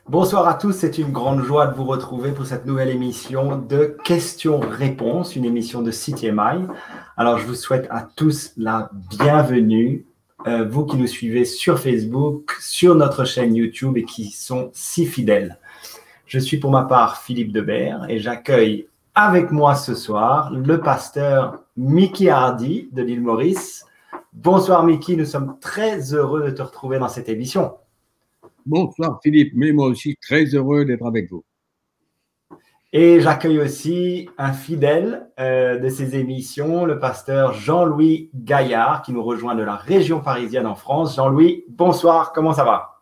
Bonsoir à tous, c'est une grande joie de vous retrouver pour cette nouvelle émission de questions-réponses, une émission de CTMI. Alors, je vous souhaite à tous la bienvenue, vous qui nous suivez sur Facebook, sur notre chaîne YouTube et qui sont si fidèles. Je suis pour ma part Philippe Debert et j'accueille avec moi ce soir le pasteur Mickey Hardy de l'île Maurice. Bonsoir Mickey, nous sommes très heureux de te retrouver dans cette émission. Bonsoir Philippe, mais moi aussi très heureux d'être avec vous. Et j'accueille aussi un fidèle de ces émissions, le pasteur Jean-Louis Gaillard, qui nous rejoint de la région parisienne en France. Jean-Louis, bonsoir, comment ça va?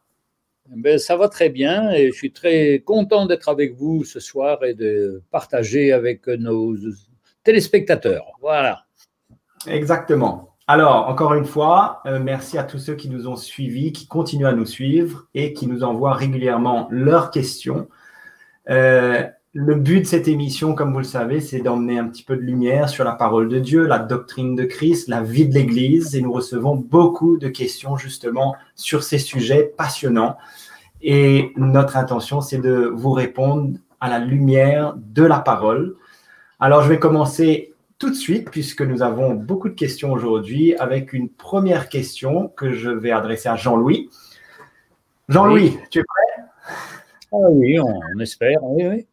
Ben, ça va très bien et je suis très content d'être avec vous ce soir et de partager avec nos téléspectateurs. Voilà. Exactement. Alors, encore une fois, merci à tous ceux qui nous ont suivis, qui continuent à nous suivre et qui nous envoient régulièrement leurs questions. Le but de cette émission, comme vous le savez, c'est d'emmener un petit peu de lumière sur la parole de Dieu, la doctrine de Christ, la vie de l'Église. Et nous recevons beaucoup de questions justement sur ces sujets passionnants. Et notre intention, c'est de vous répondre à la lumière de la parole. Alors, je vais commencer tout de suite, puisque nous avons beaucoup de questions aujourd'hui, avec une première question que je vais adresser à Jean-Louis. Jean-Louis, oui. Tu es prêt? Ah oui, on espère, oui, oui.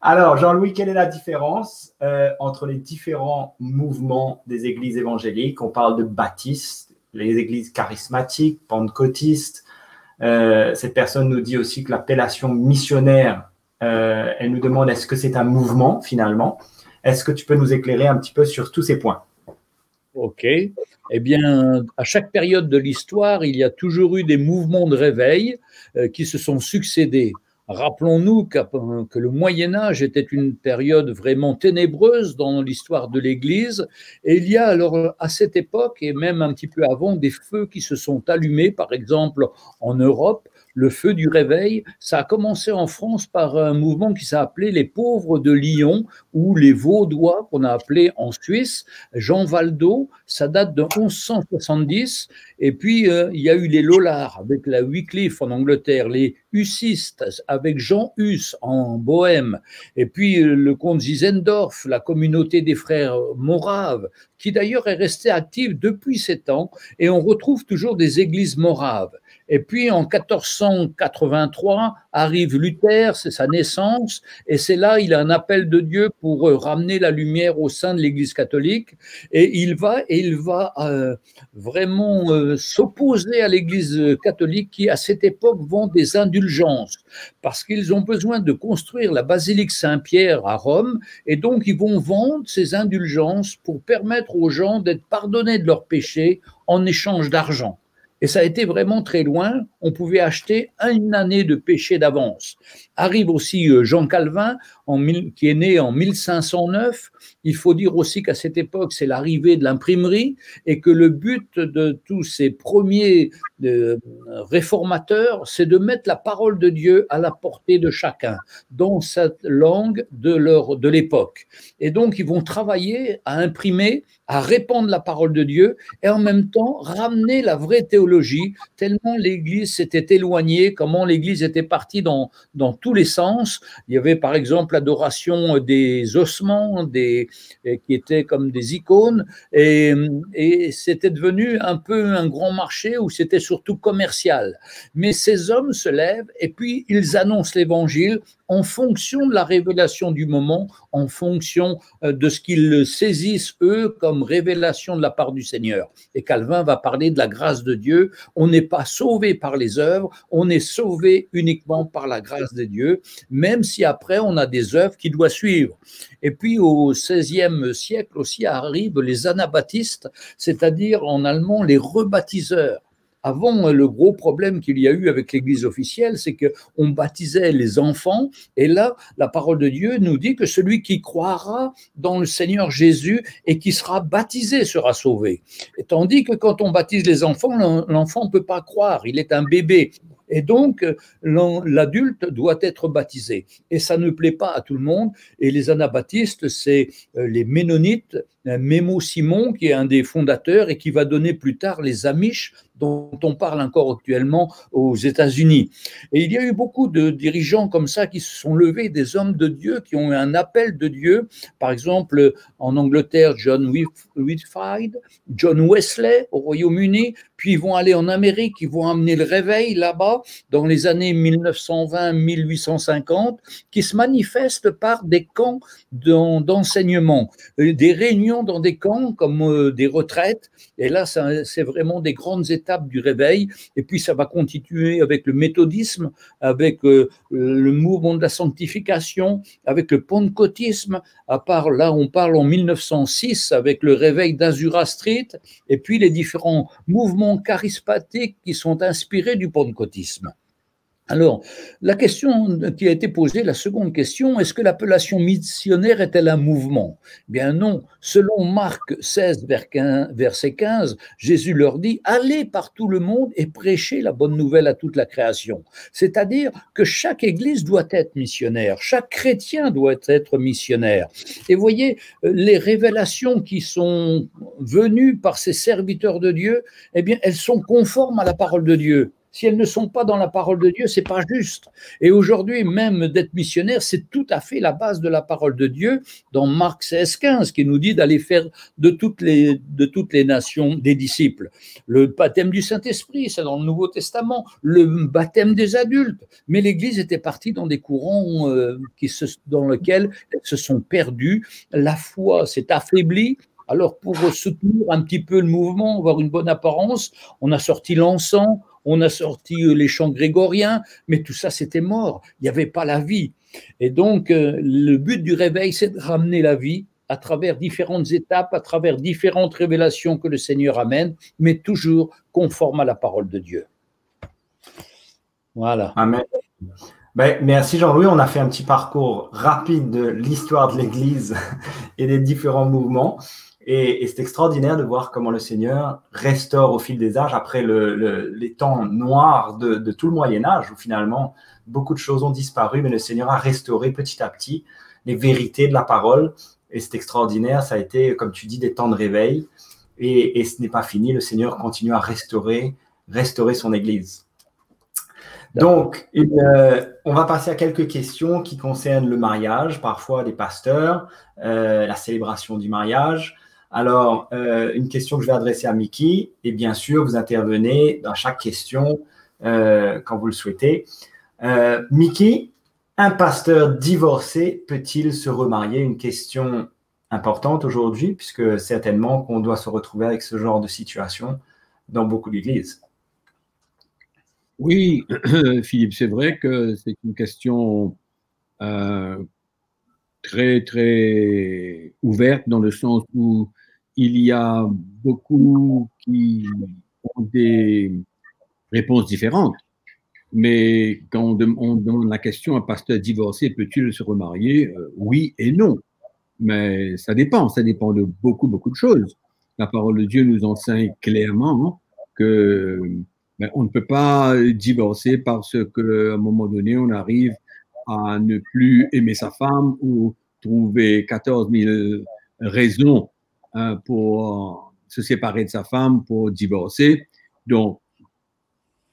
Alors, Jean-Louis, quelle est la différence entre les différents mouvements des églises évangéliques? On parle de baptistes, les églises charismatiques, pentecôtistes. Cette personne nous dit aussi que l'appellation missionnaire, elle nous demande est-ce que c'est un mouvement finalement? Est-ce que tu peux nous éclairer un petit peu sur tous ces points? Ok. Eh bien, à chaque période de l'histoire, il y a toujours eu des mouvements de réveil qui se sont succédés. Rappelons-nous que le Moyen-Âge était une période vraiment ténébreuse dans l'histoire de l'Église. Et il y a alors à cette époque, et même un petit peu avant, des feux qui se sont allumés, par exemple en Europe. Le feu du réveil, ça a commencé en France par un mouvement qui s'est appelé les pauvres de Lyon ou les Vaudois qu'on a appelé en Suisse. Jean Valdo, ça date de 1170. Et puis, il y a eu les Lollards avec la Wycliffe en Angleterre, les Hussistes avec Jean Hus en Bohême, et puis le comte Zinzendorf, la communauté des frères moraves, qui d'ailleurs est restée active depuis ces temps, et on retrouve toujours des églises moraves. Et puis en 1483 arrive Luther, c'est sa naissance, et c'est là il a un appel de Dieu pour ramener la lumière au sein de l'Église catholique, et il va vraiment s'opposer à l'Église catholique qui à cette époque vend des indulgences, parce qu'ils ont besoin de construire la basilique Saint-Pierre à Rome, et donc ils vont vendre ces indulgences pour permettre aux gens d'être pardonnés de leurs péchés en échange d'argent. Et ça a été vraiment très loin. On pouvait acheter une année de péché d'avance. Arrive aussi Jean Calvin, qui est né en 1509. Il faut dire aussi qu'à cette époque, c'est l'arrivée de l'imprimerie et que le but de tous ces premiers réformateurs, c'est de mettre la parole de Dieu à la portée de chacun, dans cette langue de l'époque. Et donc, ils vont travailler à imprimer, à répandre la parole de Dieu et en même temps ramener la vraie théologie, tellement l'Église s'était éloignée, comment l'Église était partie dans tous les sens. Il y avait par exemple l'adoration des ossements, qui étaient comme des icônes, et c'était devenu un peu un grand marché où c'était surtout commercial. Mais ces hommes se lèvent et puis ils annoncent l'Évangile en fonction de la révélation du moment, en fonction de ce qu'ils saisissent eux comme révélation de la part du Seigneur. Et Calvin va parler de la grâce de Dieu. On n'est pas sauvé par les œuvres, on est sauvé uniquement par la grâce de Dieu, même si après on a des œuvres qui doivent suivre. Et puis au XVIe siècle aussi arrivent les anabaptistes, c'est-à-dire en allemand les rebaptiseurs. Avant, le gros problème qu'il y a eu avec l'Église officielle, c'est qu'on baptisait les enfants, et là, la parole de Dieu nous dit que celui qui croira dans le Seigneur Jésus et qui sera baptisé sera sauvé. Et tandis que quand on baptise les enfants, l'enfant ne peut pas croire, il est un bébé. Et donc, l'adulte doit être baptisé. Et ça ne plaît pas à tout le monde. Et les anabaptistes, c'est les Ménonites, Mémo Simon, qui est un des fondateurs et qui va donner plus tard les Amish dont on parle encore actuellement aux États-Unis. Et il y a eu beaucoup de dirigeants comme ça qui se sont levés, des hommes de Dieu qui ont eu un appel de Dieu. Par exemple, en Angleterre, John Whitfield, John Wesley au Royaume-Uni, puis ils vont aller en Amérique, ils vont amener le réveil là-bas dans les années 1920-1850, qui se manifestent par des camps d'enseignement, des réunions dans des camps comme des retraites. Et là, c'est vraiment des grandes étapes du réveil. Et puis, ça va continuer avec le méthodisme, avec le mouvement de la sanctification, avec le pentecôtisme. À part là, on parle en 1906 avec le réveil d'Azura Street, et puis les différents mouvements charismatiques qui sont inspirés du pentecôtisme. Alors, la question qui a été posée, la seconde question, est-ce que l'appellation missionnaire est-elle un mouvement? Bien non. Selon Marc 16, verset 15, Jésus leur dit « Allez par tout le monde et prêchez la bonne nouvelle à toute la création ». C'est-à-dire que chaque église doit être missionnaire, chaque chrétien doit être missionnaire. Et voyez, les révélations qui sont venues par ces serviteurs de Dieu, eh bien, elles sont conformes à la parole de Dieu. Si elles ne sont pas dans la parole de Dieu, c'est pas juste. Et aujourd'hui, même d'être missionnaire, c'est tout à fait la base de la parole de Dieu dans Marc 16, 15, qui nous dit d'aller faire de toutes les nations des disciples. Le baptême du Saint-Esprit, c'est dans le Nouveau Testament, le baptême des adultes. Mais l'Église était partie dans des courants dans lesquels elles se sont perdues. La foi s'est affaiblie. Alors, pour soutenir un petit peu le mouvement, avoir une bonne apparence, on a sorti l'encens, on a sorti les chants grégoriens, mais tout ça, c'était mort. Il n'y avait pas la vie. Et donc, le but du réveil, c'est de ramener la vie à travers différentes étapes, à travers différentes révélations que le Seigneur amène, mais toujours conforme à la parole de Dieu. Voilà. Amen. Ben, merci Jean-Louis, on a fait un petit parcours rapide de l'histoire de l'Église et des différents mouvements. Et c'est extraordinaire de voir comment le Seigneur restaure au fil des âges, après les temps noirs de tout le Moyen-Âge, où finalement beaucoup de choses ont disparu, mais le Seigneur a restauré petit à petit les vérités de la parole. Et c'est extraordinaire, ça a été, comme tu dis, des temps de réveil. Et ce n'est pas fini, le Seigneur continue à restaurer son Église. Donc, on va passer à quelques questions qui concernent le mariage, parfois des pasteurs, la célébration du mariage. Alors, une question que je vais adresser à Mickey, et bien sûr, vous intervenez dans chaque question quand vous le souhaitez. Mickey, un pasteur divorcé peut-il se remarier? Une question importante aujourd'hui, puisque certainement qu'on doit se retrouver avec ce genre de situation dans beaucoup d'églises. Oui, Philippe, c'est vrai que c'est une question très, très ouverte dans le sens où il y a beaucoup qui ont des réponses différentes. Mais quand on demande la question, un pasteur divorcé peut-il se remarier? Oui et non. Mais ça dépend de beaucoup, beaucoup de choses. La parole de Dieu nous enseigne clairement que on ne peut pas divorcer parce qu'à un moment donné, on arrive à ne plus aimer sa femme ou trouver 14 000 raisons pour se séparer de sa femme, pour divorcer. Donc,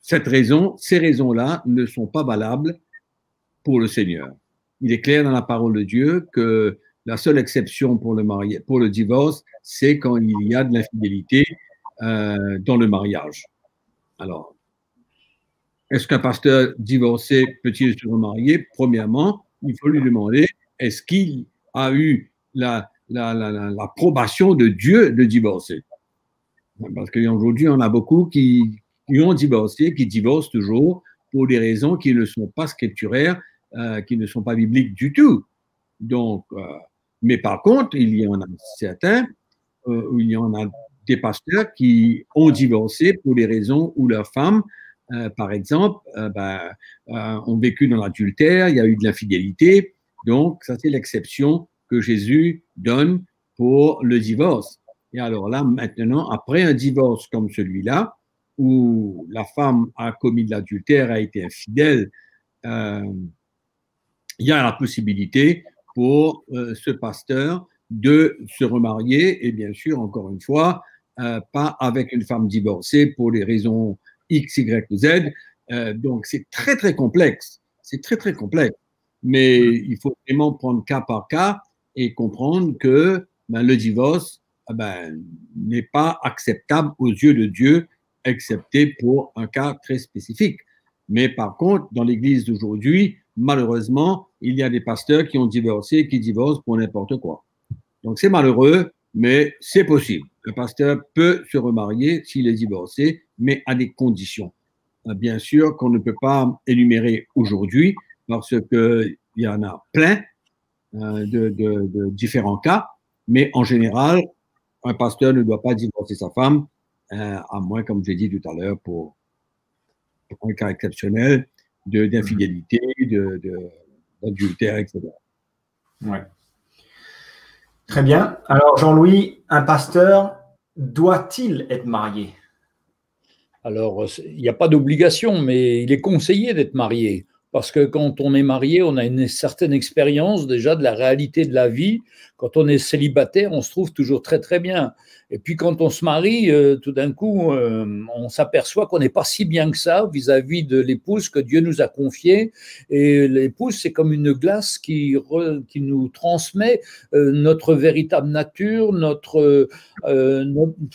ces raisons-là ne sont pas valables pour le Seigneur. Il est clair dans la parole de Dieu que la seule exception pour le divorce, c'est quand il y a de l'infidélité dans le mariage. Alors, est-ce qu'un pasteur divorcé peut-il se remarier? Premièrement, il faut lui demander, est-ce qu'il a eu l'approbation de Dieu de divorcer? Parce qu'aujourd'hui, on a beaucoup qui ont divorcé, qui divorcent toujours pour des raisons qui ne sont pas scripturaires, qui ne sont pas bibliques du tout. Donc, mais par contre, il y en a certains, il y en a des pasteurs qui ont divorcé pour des raisons où leurs femmes, par exemple, ont vécu dans l'adultère, il y a eu de l'infidélité. Donc, ça, c'est l'exception que Jésus donne pour le divorce. Et alors là, maintenant, après un divorce comme celui-là, où la femme a commis de l'adultère, a été infidèle, il y a la possibilité pour ce pasteur de se remarier. Et bien sûr, encore une fois, pas avec une femme divorcée pour des raisons X, Y ou Z. Donc, c'est très, très complexe. C'est très, très complexe. Mais il faut vraiment prendre cas par cas et comprendre que le divorce n'est pas acceptable aux yeux de Dieu, excepté pour un cas très spécifique. Mais par contre, dans l'Église d'aujourd'hui, malheureusement, il y a des pasteurs qui ont divorcé, qui divorcent pour n'importe quoi. Donc, c'est malheureux, mais c'est possible. Le pasteur peut se remarier s'il est divorcé, mais à des conditions. Bien sûr qu'on ne peut pas énumérer aujourd'hui parce qu'il y en a plein de différents cas, mais en général, un pasteur ne doit pas divorcer sa femme, à moins, comme j'ai dit tout à l'heure, pour un cas exceptionnel d'infidélité, d'adultère, etc. Ouais. Très bien. Alors, Jean-Louis, un pasteur doit-il être marié? Alors, il n'y a pas d'obligation, mais il est conseillé d'être marié. Parce que quand on est marié, on a une certaine expérience déjà de la réalité de la vie. Quand on est célibataire, on se trouve toujours très, très bien. Et puis quand on se marie, tout d'un coup, on s'aperçoit qu'on n'est pas si bien que ça vis-à-vis de l'épouse que Dieu nous a confiée. Et l'épouse, c'est comme une glace qui nous transmet notre véritable nature,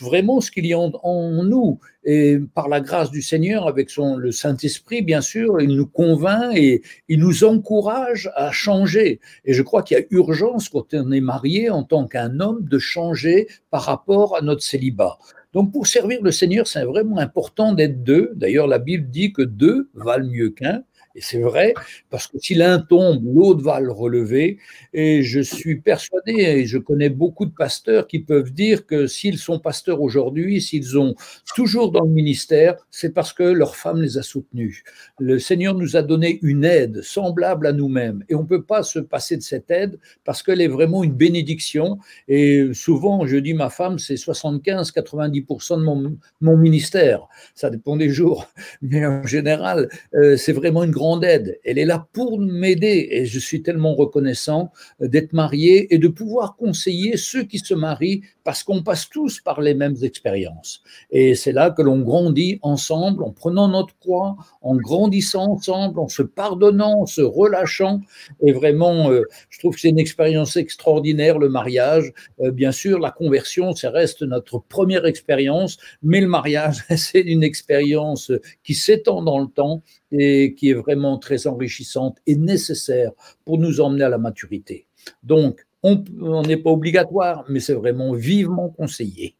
vraiment ce qu'il y a en nous. Et par la grâce du Seigneur, avec le Saint-Esprit, bien sûr, il nous convainc et il nous encourage à changer. Et je crois qu'il y a urgence, quand on est marié en tant qu'un homme, de changer par rapport à notre célibat. Donc, pour servir le Seigneur, c'est vraiment important d'être deux. D'ailleurs, la Bible dit que deux valent mieux qu'un. Et c'est vrai, parce que si l'un tombe, l'autre va le relever. Et je suis persuadé, et je connais beaucoup de pasteurs qui peuvent dire que s'ils sont pasteurs aujourd'hui, s'ils sont toujours dans le ministère, c'est parce que leur femme les a soutenus. Le Seigneur nous a donné une aide semblable à nous-mêmes. Et on ne peut pas se passer de cette aide parce qu'elle est vraiment une bénédiction. Et souvent, je dis, ma femme, c'est 75-90% de mon ministère. Ça dépend des jours. Mais en général, c'est vraiment une grande aide. Elle est là pour m'aider et je suis tellement reconnaissant d'être marié et de pouvoir conseiller ceux qui se marient parce qu'on passe tous par les mêmes expériences. Et c'est là que l'on grandit ensemble en prenant notre croix, en grandissant ensemble, en se pardonnant, en se relâchant. Et vraiment, je trouve que c'est une expérience extraordinaire, le mariage. Bien sûr, la conversion, ça reste notre première expérience, mais le mariage, c'est une expérience qui s'étend dans le temps et qui est vraiment très enrichissante et nécessaire pour nous emmener à la maturité. Donc, on n'est pas obligatoire, mais c'est vraiment vivement conseillé.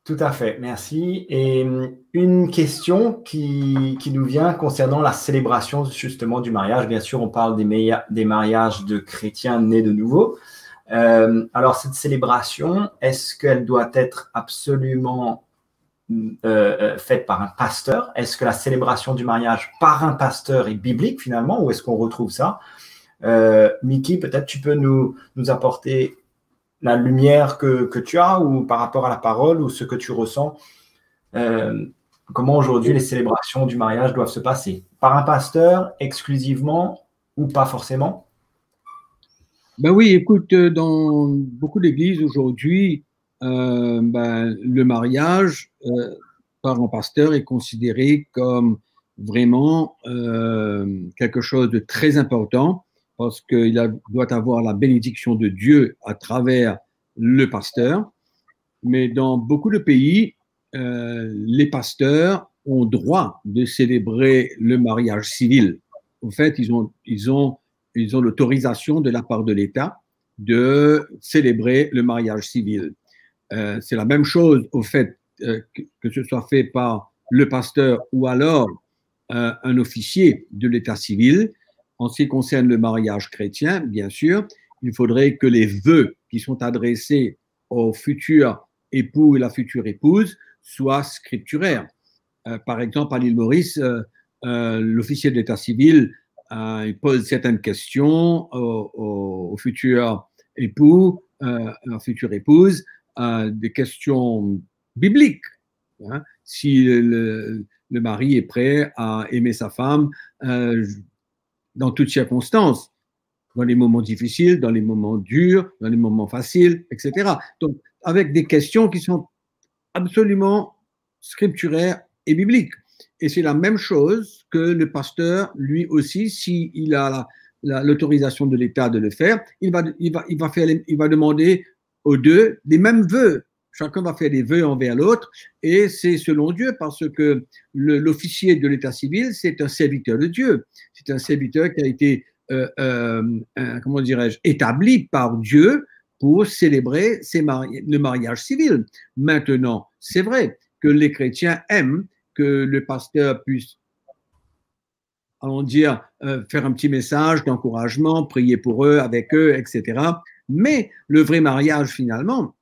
Tout à fait, merci. Et une question qui nous vient concernant la célébration justement du mariage. Bien sûr, on parle des mariages de chrétiens nés de nouveau. Alors, cette célébration, est-ce qu'elle doit être absolument faite par un pasteur? Est-ce que la célébration du mariage par un pasteur est biblique finalement, ou est-ce qu'on retrouve ça? Mickey, peut-être tu peux nous apporter la lumière que tu as ou par rapport à la parole ou ce que tu ressens. Comment aujourd'hui les célébrations du mariage doivent se passer? Par un pasteur exclusivement ou pas forcément? Ben oui, écoute, dans beaucoup d'églises aujourd'hui, le mariage par un pasteur est considéré comme vraiment quelque chose de très important parce qu'il doit avoir la bénédiction de Dieu à travers le pasteur. Mais dans beaucoup de pays, les pasteurs ont droit de célébrer le mariage civil. En fait, ils ont l'autorisation de la part de l'État de célébrer le mariage civil. C'est la même chose au fait que ce soit fait par le pasteur ou alors un officier de l'État civil. En ce qui concerne le mariage chrétien, bien sûr, il faudrait que les vœux qui sont adressés au futur époux et la future épouse soient scripturaires. Par exemple, à l'île Maurice, l'officier de l'État civil il pose certaines questions au futur époux, à la future épouse, des questions bibliques. Hein, si le mari est prêt à aimer sa femme dans toutes circonstances. dans les moments difficiles, dans les moments durs, dans les moments faciles, etc. Donc, avec des questions qui sont absolument scripturaires et bibliques. Et c'est la même chose que le pasteur, lui aussi, s'il a l'autorisation de l'État de le faire, il va demander aux deux les mêmes vœux. Chacun va faire des vœux envers l'autre, et c'est selon Dieu, parce que l'officier de l'état civil, c'est un serviteur de Dieu. C'est un serviteur qui a été, comment dirais-je, établi par Dieu pour célébrer le mariage civil. Maintenant, c'est vrai que les chrétiens aiment que le pasteur puisse, allons dire, faire un petit message d'encouragement, prier pour eux, avec eux, etc. Mais le vrai mariage, finalement,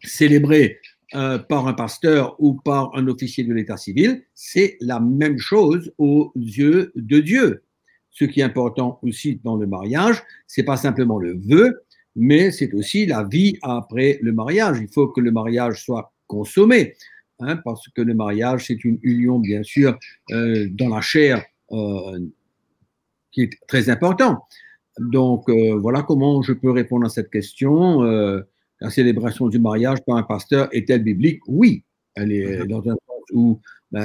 célébré par un pasteur ou par un officier de l'état civil, c'est la même chose aux yeux de Dieu. Ce qui est important aussi dans le mariage, c'est pas simplement le vœu, mais c'est aussi la vie après le mariage. Il faut que le mariage soit consommé, hein, parce que le mariage, c'est une union, bien sûr, dans la chair, qui est très important. Donc, voilà comment je peux répondre à cette question. La célébration du mariage par un pasteur est-elle biblique? Oui, elle est dans un sens où,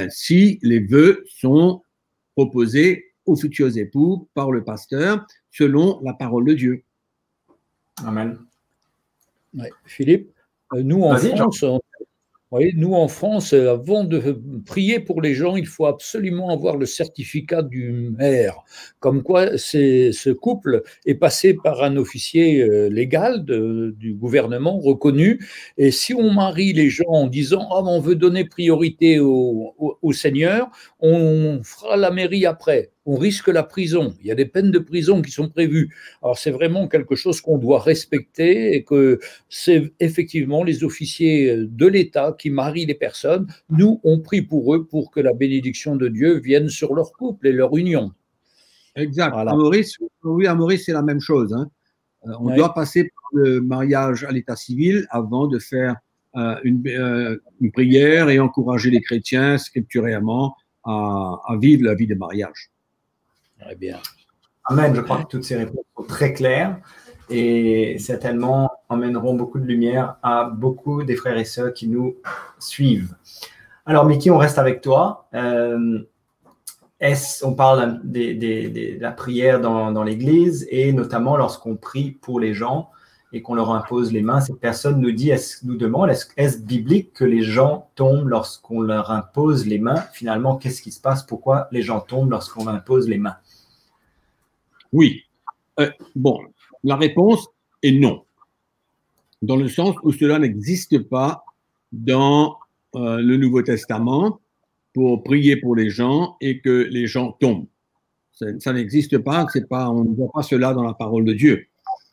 si les vœux sont proposés aux futurs époux par le pasteur selon la parole de Dieu. Amen. Ouais. Philippe, nous en France, avant de prier pour les gens, il faut absolument avoir le certificat du maire. Comme quoi, ce couple est passé par un officier légal du gouvernement reconnu. Et si on marie les gens en disant « Ah, on veut donner priorité au Seigneur », on fera la mairie après. On risque la prison. Il y a des peines de prison qui sont prévues. Alors, c'est vraiment quelque chose qu'on doit respecter, et que c'est effectivement les officiers de l'État qui marient les personnes. Nous, on prie pour eux pour que la bénédiction de Dieu vienne sur leur couple et leur union. Exact. Voilà. À Maurice, c'est la même chose, hein. On doit passer par le mariage à l'état civil avant de faire une prière et encourager les chrétiens scripturairement à vivre la vie de mariage. Très bien. Amen. Je crois que toutes ces réponses sont très claires et certainement emmèneront beaucoup de lumière à beaucoup des frères et sœurs qui nous suivent. Alors, Mickey, on reste avec toi. On parle de la prière dans l'Église, et notamment lorsqu'on prie pour les gens et qu'on leur impose les mains. Cette personne nous demande, est-ce biblique que les gens tombent lorsqu'on leur impose les mains? Finalement, qu'est-ce qui se passe? Pourquoi les gens tombent lorsqu'on impose les mains? Oui. Bon, la réponse est non. Dans le sens où cela n'existe pas dans le Nouveau Testament pour prier pour les gens et que les gens tombent. Ça n'existe pas, on ne voit pas cela dans la parole de Dieu.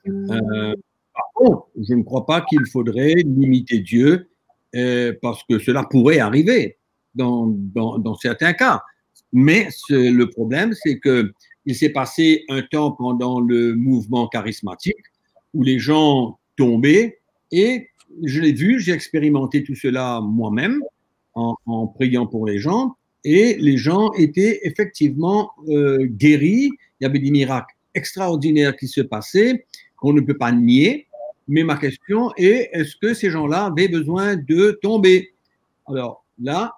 Par contre, je ne crois pas qu'il faudrait limiter Dieu parce que cela pourrait arriver dans certains cas. Mais le problème, c'est qu'il s'est passé un temps pendant le mouvement charismatique où les gens tombaient, et je l'ai vu, j'ai expérimenté tout cela moi-même en priant pour les gens, et les gens étaient effectivement guéris. Il y avait des miracles extraordinaires qui se passaient, qu'on ne peut pas nier. Mais ma question est, est-ce que ces gens-là avaient besoin de tomber? Alors là,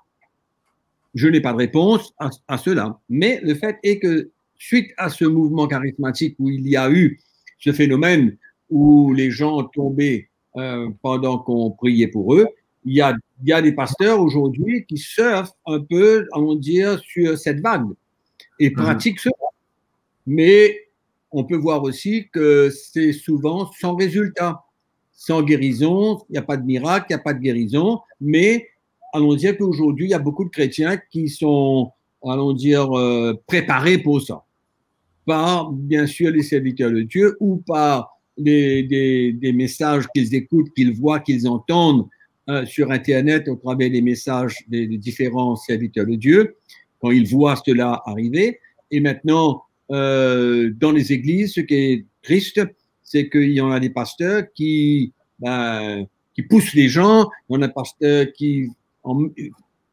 je n'ai pas de réponse à cela. Mais le fait est que suite à ce mouvement charismatique où il y a eu ce phénomène où les gens tombaient pendant qu'on priait pour eux, il y a des pasteurs aujourd'hui qui surfent un peu, allons dire, sur cette vague et pratiquent cela. Mais on peut voir aussi que c'est souvent sans résultat, sans guérison. Il n'y a pas de miracle, il n'y a pas de guérison. Mais allons dire qu'aujourd'hui, il y a beaucoup de chrétiens qui sont, allons dire, préparés pour ça. Par, bien sûr, les serviteurs de Dieu ou par des messages qu'ils écoutent, qu'ils voient, qu'ils entendent sur Internet au travers des messages des différents serviteurs de Dieu, quand ils voient cela arriver. Et maintenant, dans les églises, ce qui est triste, c'est qu'il y en a des pasteurs qui poussent les gens, il y en a des pasteurs qui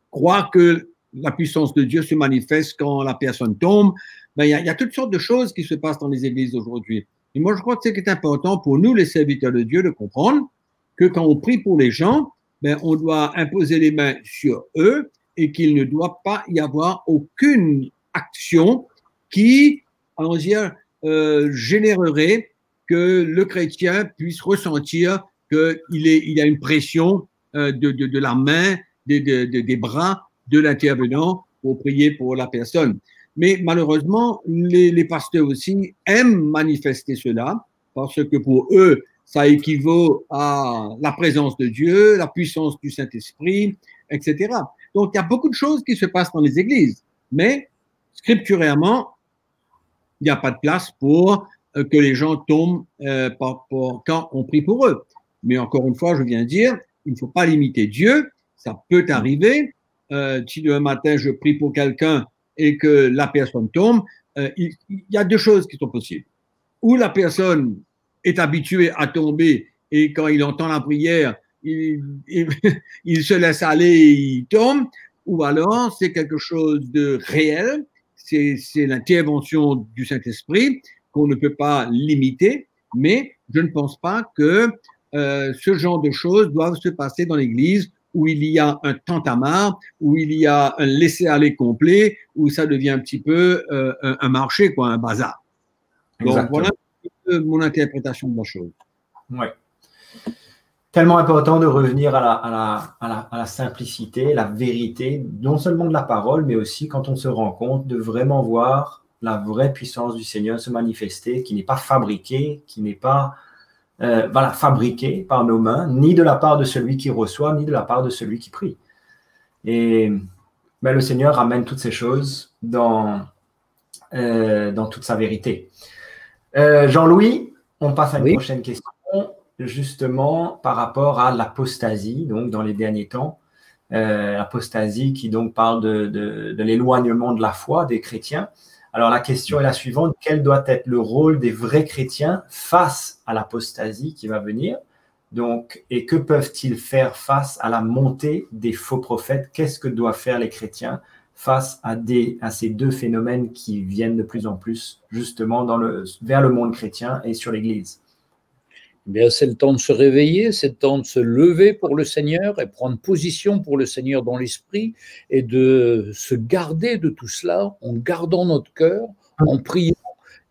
croient que la puissance de Dieu se manifeste quand la personne tombe. Il y a toutes sortes de choses qui se passent dans les églises aujourd'hui. Et moi, je crois que c'est important pour nous, les serviteurs de Dieu, de comprendre que quand on prie pour les gens, ben, on doit imposer les mains sur eux et qu'il ne doit pas y avoir aucune action qui, allons dire, générerait que le chrétien puisse ressentir qu'il y a une pression de la main, des bras de l'intervenant pour prier pour la personne. Mais malheureusement, les pasteurs aussi aiment manifester cela parce que pour eux, ça équivaut à la présence de Dieu, la puissance du Saint-Esprit, etc. Donc, il y a beaucoup de choses qui se passent dans les églises, mais scripturairement, il n'y a pas de place pour que les gens tombent quand on prie pour eux. Mais encore une fois, je viens de dire, il ne faut pas limiter Dieu, ça peut arriver. Si demain matin, je prie pour quelqu'un et que la personne tombe, il y a deux choses qui sont possibles. Ou la personne est habitué à tomber et quand il entend la prière, il se laisse aller et il tombe, ou alors c'est quelque chose de réel, c'est l'intervention du Saint-Esprit qu'on ne peut pas limiter, mais je ne pense pas que ce genre de choses doivent se passer dans l'Église où il y a un tantamar, où il y a un laisser-aller complet, où ça devient un petit peu un marché, quoi, un bazar. Donc Exactement. voilà mon interprétation de la chose. Oui. Tellement important de revenir à la simplicité, la vérité, non seulement de la parole, mais aussi quand on se rend compte de vraiment voir la vraie puissance du Seigneur se manifester, qui n'est pas fabriquée, qui n'est pas fabriquée par nos mains, ni de la part de celui qui reçoit, ni de la part de celui qui prie. Et le Seigneur amène toutes ces choses dans toute sa vérité. Jean-Louis, on passe à une prochaine question, justement par rapport à l'apostasie, donc dans les derniers temps. L'apostasie qui donc parle de l'éloignement de la foi des chrétiens. Alors la question est la suivante, quel doit être le rôle des vrais chrétiens face à l'apostasie qui va venir? Donc, et que peuvent-ils faire face à la montée des faux prophètes? Qu'est-ce que doivent faire les chrétiens face à ces deux phénomènes qui viennent de plus en plus justement vers le monde chrétien et sur l'Église? Bien, c'est le temps de se réveiller, c'est le temps de se lever pour le Seigneur et prendre position pour le Seigneur dans l'esprit et de se garder de tout cela en gardant notre cœur, en priant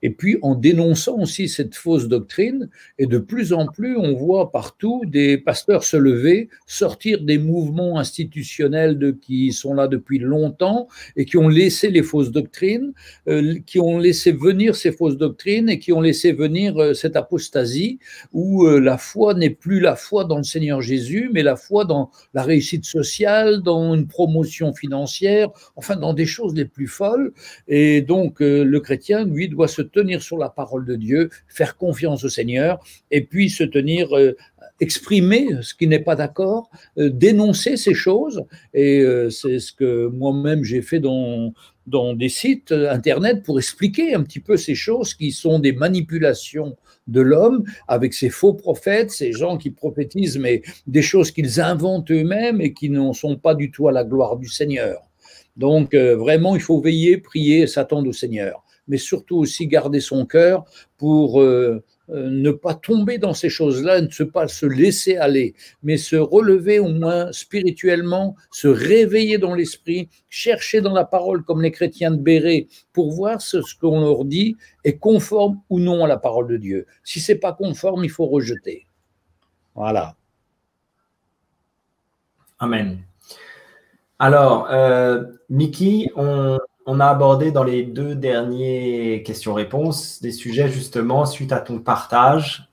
et puis en dénonçant aussi cette fausse doctrine. Et de plus en plus, on voit partout des pasteurs se lever, sortir des mouvements institutionnels qui sont là depuis longtemps et qui ont laissé les fausses doctrines, qui ont laissé venir ces fausses doctrines et qui ont laissé venir cette apostasie où la foi n'est plus la foi dans le Seigneur Jésus, mais la foi dans la réussite sociale, dans une promotion financière, enfin dans des choses les plus folles. Et donc le chrétien, lui, doit se tenir sur la parole de Dieu, faire confiance au Seigneur et puis se tenir, exprimer ce qui n'est pas d'accord, dénoncer ces choses. Et c'est ce que moi-même j'ai fait dans des sites internet pour expliquer un petit peu ces choses qui sont des manipulations de l'homme avec ces faux prophètes, ces gens qui prophétisent mais des choses qu'ils inventent eux-mêmes et qui ne sont pas du tout à la gloire du Seigneur. Donc vraiment il faut veiller, prier et s'attendre au Seigneur, mais surtout aussi garder son cœur pour ne pas tomber dans ces choses-là, ne pas se laisser aller, mais se relever au moins spirituellement, se réveiller dans l'esprit, chercher dans la parole comme les chrétiens de Béret pour voir ce qu'on leur dit est conforme ou non à la parole de Dieu. Si ce n'est pas conforme, il faut rejeter. Voilà. Amen. Alors, Mickey, on a abordé dans les 2 dernières questions-réponses des sujets justement suite à ton partage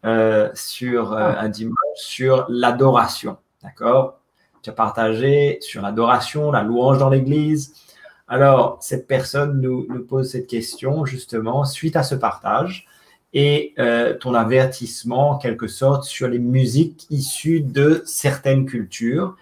sur un dimanche sur l'adoration. D'accord? Tu as partagé sur l'adoration, la louange dans l'Église. Alors, cette personne nous pose cette question justement suite à ce partage et ton avertissement en quelque sorte sur les musiques issues de certaines cultures.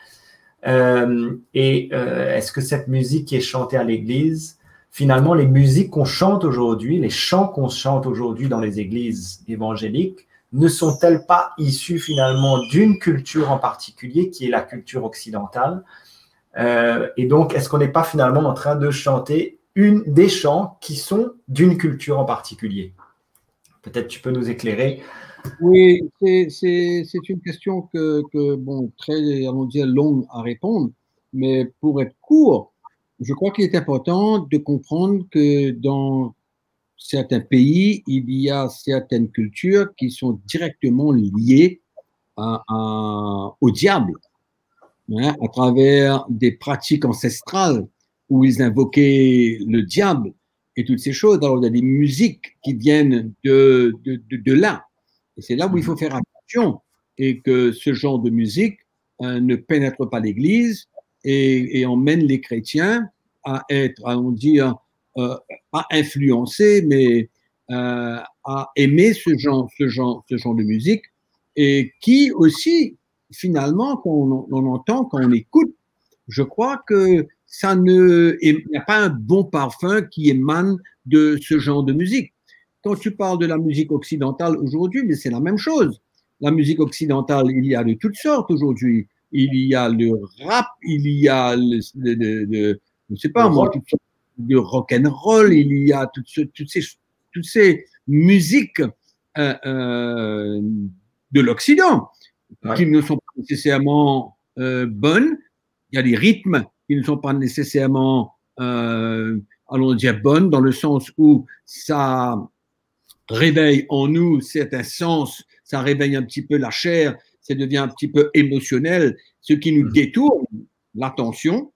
Est-ce que cette musique qui est chantée à l'église, finalement, les musiques qu'on chante aujourd'hui, les chants qu'on chante aujourd'hui dans les églises évangéliques, ne sont-elles pas issues finalement d'une culture en particulier qui est la culture occidentale? Et donc, est-ce qu'on n'est pas finalement en train de chanter des chants qui sont d'une culture en particulier? Peut-être tu peux nous éclairer. Oui, c'est une question bon, très, allons dire, longue à répondre, mais pour être court, je crois qu'il est important de comprendre que dans certains pays, il y a certaines cultures qui sont directement liées au diable, hein, à travers des pratiques ancestrales où ils invoquaient le diable et toutes ces choses. Alors, il y a des musiques qui viennent de là. Et c'est là où il faut faire attention et que ce genre de musique ne pénètre pas l'Église et emmène les chrétiens à être, on dire, pas influencés, mais à aimer ce genre de musique et qui aussi, finalement, quand on entend, quand on écoute, je crois que il n'y a pas un bon parfum qui émane de ce genre de musique. Quand tu parles de la musique occidentale aujourd'hui, mais c'est la même chose. La musique occidentale, il y a de toutes sortes aujourd'hui. Il y a le rap, il y a je ne sais pas moi, toutes sortes de rock and roll, il y a toutes ces musiques de l'Occident qui ne sont pas nécessairement bonnes. Il y a des rythmes qui ne sont pas nécessairement, allons dire, bonnes, dans le sens où ça réveille en nous certains sens, ça réveille un petit peu la chair, ça devient un petit peu émotionnel, ce qui nous détourne l'attention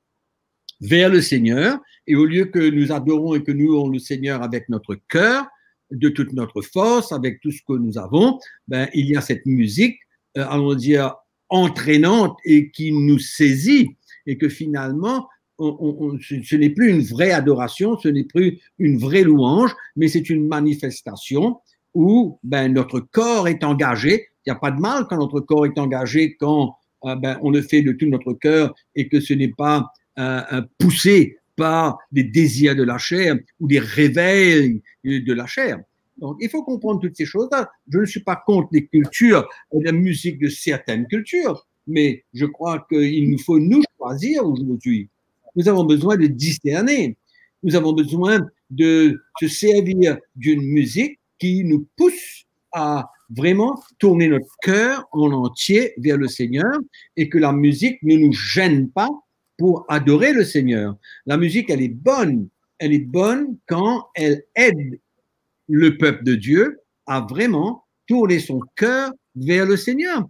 vers le Seigneur. Et au lieu que nous adorons et que nous louons le Seigneur avec notre cœur, de toute notre force, avec tout ce que nous avons, ben, il y a cette musique, allons dire, entraînante et qui nous saisit et que finalement, ce n'est plus une vraie adoration, ce n'est plus une vraie louange, mais c'est une manifestation où ben, notre corps est engagé. Il n'y a pas de mal quand notre corps est engagé, quand ben, on le fait de tout notre cœur et que ce n'est pas poussé par des désirs de la chair ou des réveils de la chair. Donc, il faut comprendre toutes ces choses-là. Je ne suis pas contre les cultures et la musique de certaines cultures, mais je crois qu'il nous faut nous choisir aujourd'hui. Nous avons besoin de discerner. Nous avons besoin de se servir d'une musique qui nous pousse à vraiment tourner notre cœur en entier vers le Seigneur et que la musique ne nous gêne pas pour adorer le Seigneur. La musique, elle est bonne. Elle est bonne quand elle aide le peuple de Dieu à vraiment tourner son cœur vers le Seigneur.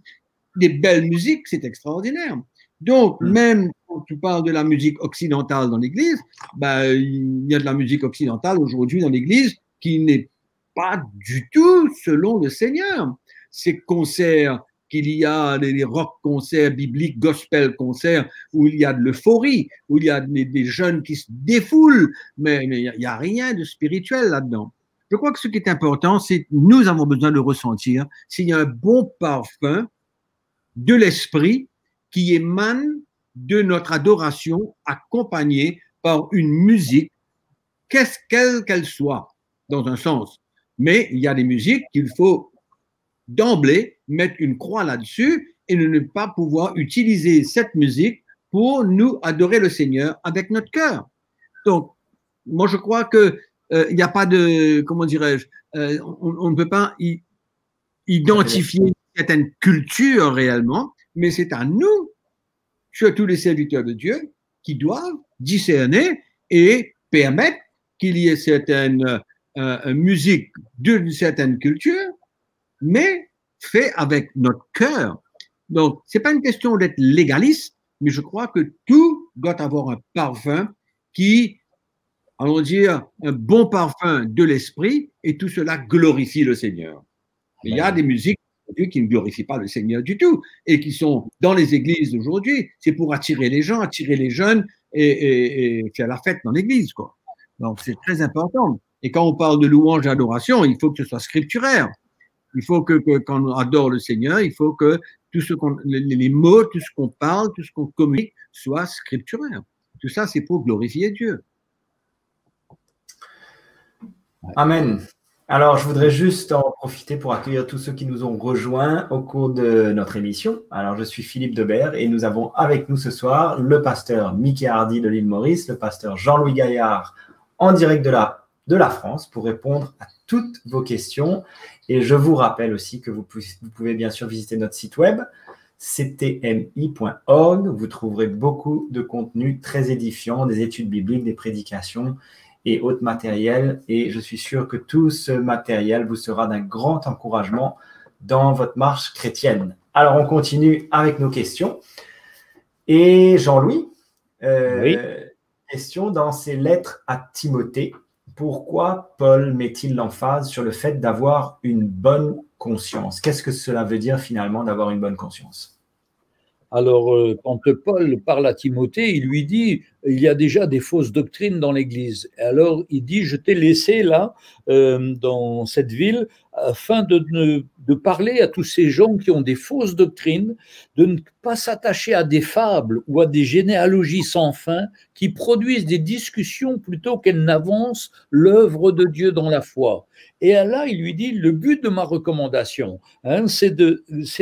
Des belles musiques, c'est extraordinaire. Donc, même quand tu parles de la musique occidentale dans l'Église, ben, il y a de la musique occidentale aujourd'hui dans l'Église qui n'est pas du tout selon le Seigneur. Ces concerts qu'il y a, les rock-concerts bibliques, gospel-concerts, où il y a de l'euphorie, où il y a des jeunes qui se défoulent, mais il n'y a rien de spirituel là-dedans. Je crois que ce qui est important, c'est que nous avons besoin de ressentir s'il y a un bon parfum de l'esprit qui émane de notre adoration accompagnée par une musique, quelle qu'elle soit, dans un sens. Mais il y a des musiques qu'il faut d'emblée mettre une croix là-dessus et ne pas pouvoir utiliser cette musique pour nous adorer le Seigneur avec notre cœur. Donc, moi, je crois que il n'y a pas de, comment dirais-je, on ne peut pas identifier certaines cultures réellement, mais c'est à nous, surtout les serviteurs de Dieu, qui doivent discerner et permettre qu'il y ait certaines musiques d'une certaine culture, mais fait avec notre cœur. Donc, c'est pas une question d'être légaliste, mais je crois que tout doit avoir un parfum qui, allons dire, un bon parfum de l'esprit, et tout cela glorifie le Seigneur. Mais il y a des musiques qui ne glorifient pas le Seigneur du tout et qui sont dans les églises d'aujourd'hui. C'est pour attirer les gens, attirer les jeunes et faire la fête dans l'église, quoi. Donc, c'est très important. Et quand on parle de louange et d'adoration, il faut que ce soit scripturaire. Il faut que quand on adore le Seigneur, il faut que tout ce les mots, tout ce qu'on parle, tout ce qu'on communique soit scripturaire. Tout ça, c'est pour glorifier Dieu. Amen. Alors, je voudrais juste en profiter pour accueillir tous ceux qui nous ont rejoints au cours de notre émission. Alors, je suis Philippe Debert et nous avons avec nous ce soir le pasteur Mickey Hardy de l'île Maurice, le pasteur Jean-Louis Gaillard en direct de la France pour répondre à toutes vos questions. Et je vous rappelle aussi que vous pouvez bien sûr visiter notre site web, ctmi.org. Vous trouverez beaucoup de contenus très édifiants, des études bibliques, des prédications et autres matériels. Et je suis sûr que tout ce matériel vous sera d'un grand encouragement dans votre marche chrétienne. Alors, on continue avec nos questions. Et Jean-Louis, Oui. question dans ses lettres à Timothée. Pourquoi Paul met-il l'emphase sur le fait d'avoir une bonne conscience? Qu'est-ce que cela veut dire finalement d'avoir une bonne conscience? Alors, quand Paul parle à Timothée, il lui dit, il y a déjà des fausses doctrines dans l'Église. Et alors, il dit, je t'ai laissé là, dans cette ville, afin de parler à tous ces gens qui ont des fausses doctrines, de ne pas s'attacher à des fables ou à des généalogies sans fin qui produisent des discussions plutôt qu'elles n'avancent l'œuvre de Dieu dans la foi. Et là, il lui dit, le but de ma recommandation, c'est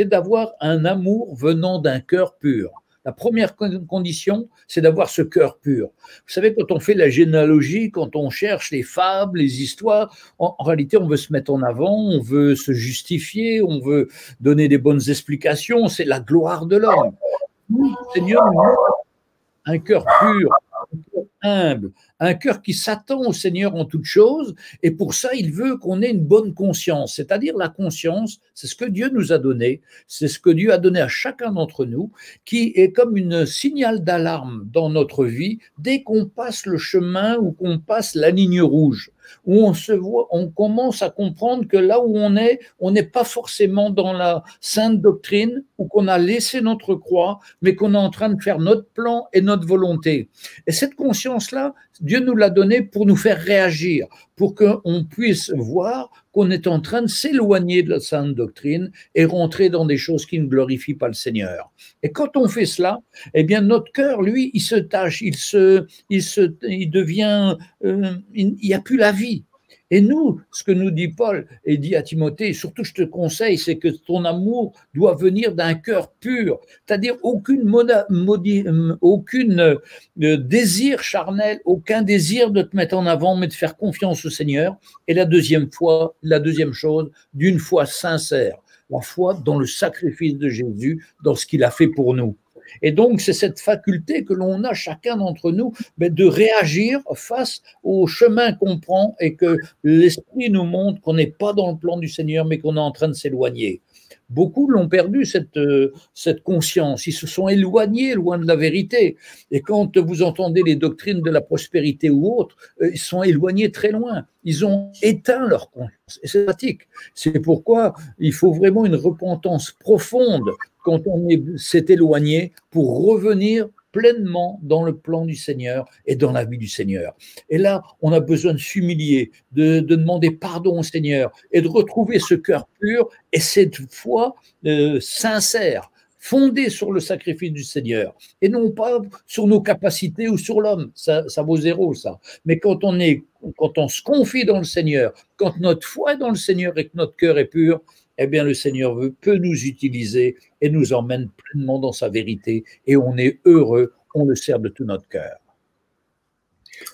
d'avoir un amour venant d'un cœur pur. La première condition, c'est d'avoir ce cœur pur. Vous savez, quand on fait la généalogie, quand on cherche les fables, les histoires, en réalité, on veut se mettre en avant, on veut se justifier, on veut donner des bonnes explications, c'est la gloire de l'homme. Nous, Seigneur, un cœur pur, un cœur humble, un cœur qui s'attend au Seigneur en toutes choses, et pour ça, il veut qu'on ait une bonne conscience, c'est-à-dire la conscience, c'est ce que Dieu nous a donné, c'est ce que Dieu a donné à chacun d'entre nous, qui est comme une signal d'alarme dans notre vie dès qu'on passe le chemin ou qu'on passe la ligne rouge, où on commence à comprendre que là où on n'est pas forcément dans la sainte doctrine, ou qu'on a laissé notre croix, mais qu'on est en train de faire notre plan et notre volonté. Et cette conscience-là, Dieu nous l'a donnée pour nous faire réagir, pour qu'on puisse voir qu'on est en train de s'éloigner de la sainte doctrine et rentrer dans des choses qui ne glorifient pas le Seigneur. Et quand on fait cela, eh bien notre cœur, lui, il se tâche, il devient, il n'y a plus la vie. Et nous, ce que nous dit Paul et dit à Timothée, surtout je te conseille, c'est que ton amour doit venir d'un cœur pur, c'est-à-dire aucune désir charnel, aucun désir de te mettre en avant, mais de faire confiance au Seigneur. Et la deuxième chose, d'une foi sincère, la foi dans le sacrifice de Jésus, dans ce qu'il a fait pour nous. Et donc, c'est cette faculté que l'on a, chacun d'entre nous, de réagir face au chemin qu'on prend et que l'Esprit nous montre qu'on n'est pas dans le plan du Seigneur, mais qu'on est en train de s'éloigner. Beaucoup l'ont perdu, cette conscience. Ils se sont éloignés loin de la vérité. Et quand vous entendez les doctrines de la prospérité ou autres, ils sont éloignés très loin. Ils ont éteint leur conscience. Et c'est pratique. C'est pourquoi il faut vraiment une repentance profonde quand on s'est éloigné pour revenir pleinement dans le plan du Seigneur et dans la vie du Seigneur. Et là, on a besoin de s'humilier, de demander pardon au Seigneur et de retrouver ce cœur pur et cette foi sincère, fondée sur le sacrifice du Seigneur et non pas sur nos capacités ou sur l'homme. Ça vaut zéro, ça. Mais quand on se confie dans le Seigneur, quand notre foi est dans le Seigneur et que notre cœur est pur, eh bien, le Seigneur peut nous utiliser et nous emmène pleinement dans sa vérité. Et on est heureux, on le sert de tout notre cœur.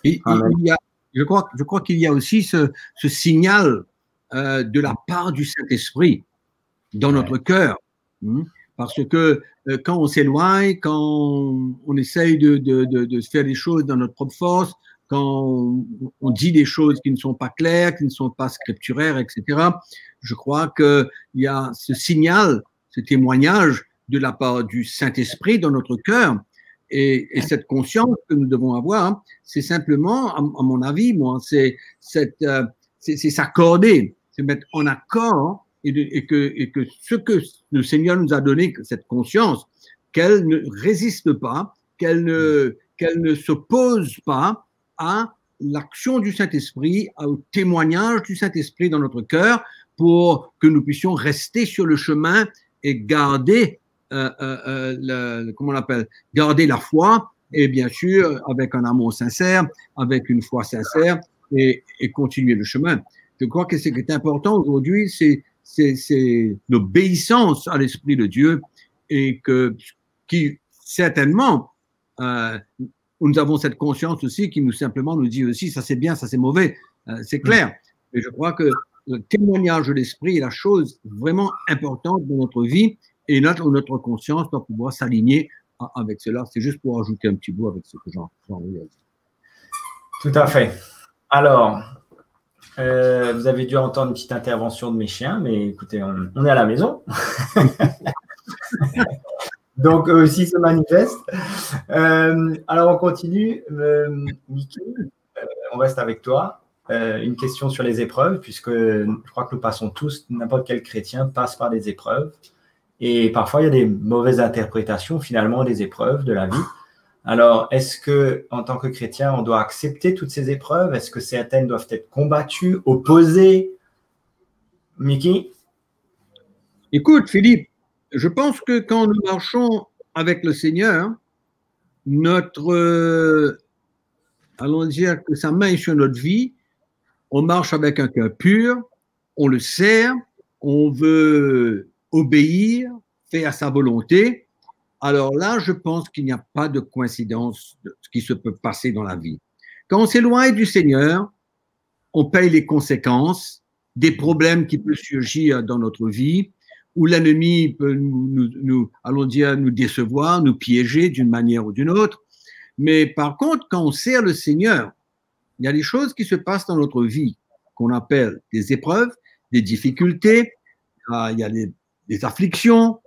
Je crois qu'il y a aussi ce signal de la part du Saint-Esprit dans notre cœur. Parce que quand on s'éloigne, quand on essaye de faire des choses dans notre propre force, quand on dit des choses qui ne sont pas claires, qui ne sont pas scripturaires, etc., je crois qu'il y a ce signal, ce témoignage de la part du Saint-Esprit dans notre cœur. Et cette conscience que nous devons avoir, c'est simplement, à mon avis, moi, c'est s'accorder, c'est mettre en accord et que ce que le Seigneur nous a donné, cette conscience, qu'elle ne résiste pas, qu'elle ne s'oppose pas à l'action du Saint-Esprit, au témoignage du Saint-Esprit dans notre cœur, pour que nous puissions rester sur le chemin et garder, comment on l'appelle, garder la foi, et bien sûr, avec un amour sincère, avec une foi sincère, et continuer le chemin. Je crois que ce qui est important aujourd'hui, c'est l'obéissance à l'Esprit de Dieu, et qui certainement, nous avons cette conscience aussi qui nous simplement nous dit aussi ça c'est bien, ça c'est mauvais, c'est clair. Mais je crois que le témoignage de l'esprit est la chose vraiment importante de notre vie et notre conscience doit pouvoir s'aligner avec cela. C'est juste pour ajouter un petit bout avec ce que Jean-Louis a dit. Tout à fait. Alors, vous avez dû entendre une petite intervention de mes chiens, mais écoutez, on est à la maison. Donc, eux aussi se manifestent. Alors, on continue. Mickey, on reste avec toi. Une question sur les épreuves, puisque je crois que nous passons tous, n'importe quel chrétien passe par des épreuves. Et parfois, il y a des mauvaises interprétations, finalement, des épreuves de la vie. Alors, est-ce que, en tant que chrétien, on doit accepter toutes ces épreuves? Est-ce que certaines doivent être combattues, opposées? Mickey? Écoute, Philippe, je pense que quand nous marchons avec le Seigneur, allons dire que sa main est sur notre vie, on marche avec un cœur pur, on le sert, on veut obéir, faire sa volonté. Alors là, je pense qu'il n'y a pas de coïncidence de ce qui se peut passer dans la vie. Quand on s'éloigne du Seigneur, on paye les conséquences des problèmes qui peuvent surgir dans notre vie, où l'ennemi peut allons dire, nous décevoir, nous piéger d'une manière ou d'une autre. Mais par contre, quand on sert le Seigneur, il y a des choses qui se passent dans notre vie qu'on appelle des épreuves, des difficultés, il y a des afflictions,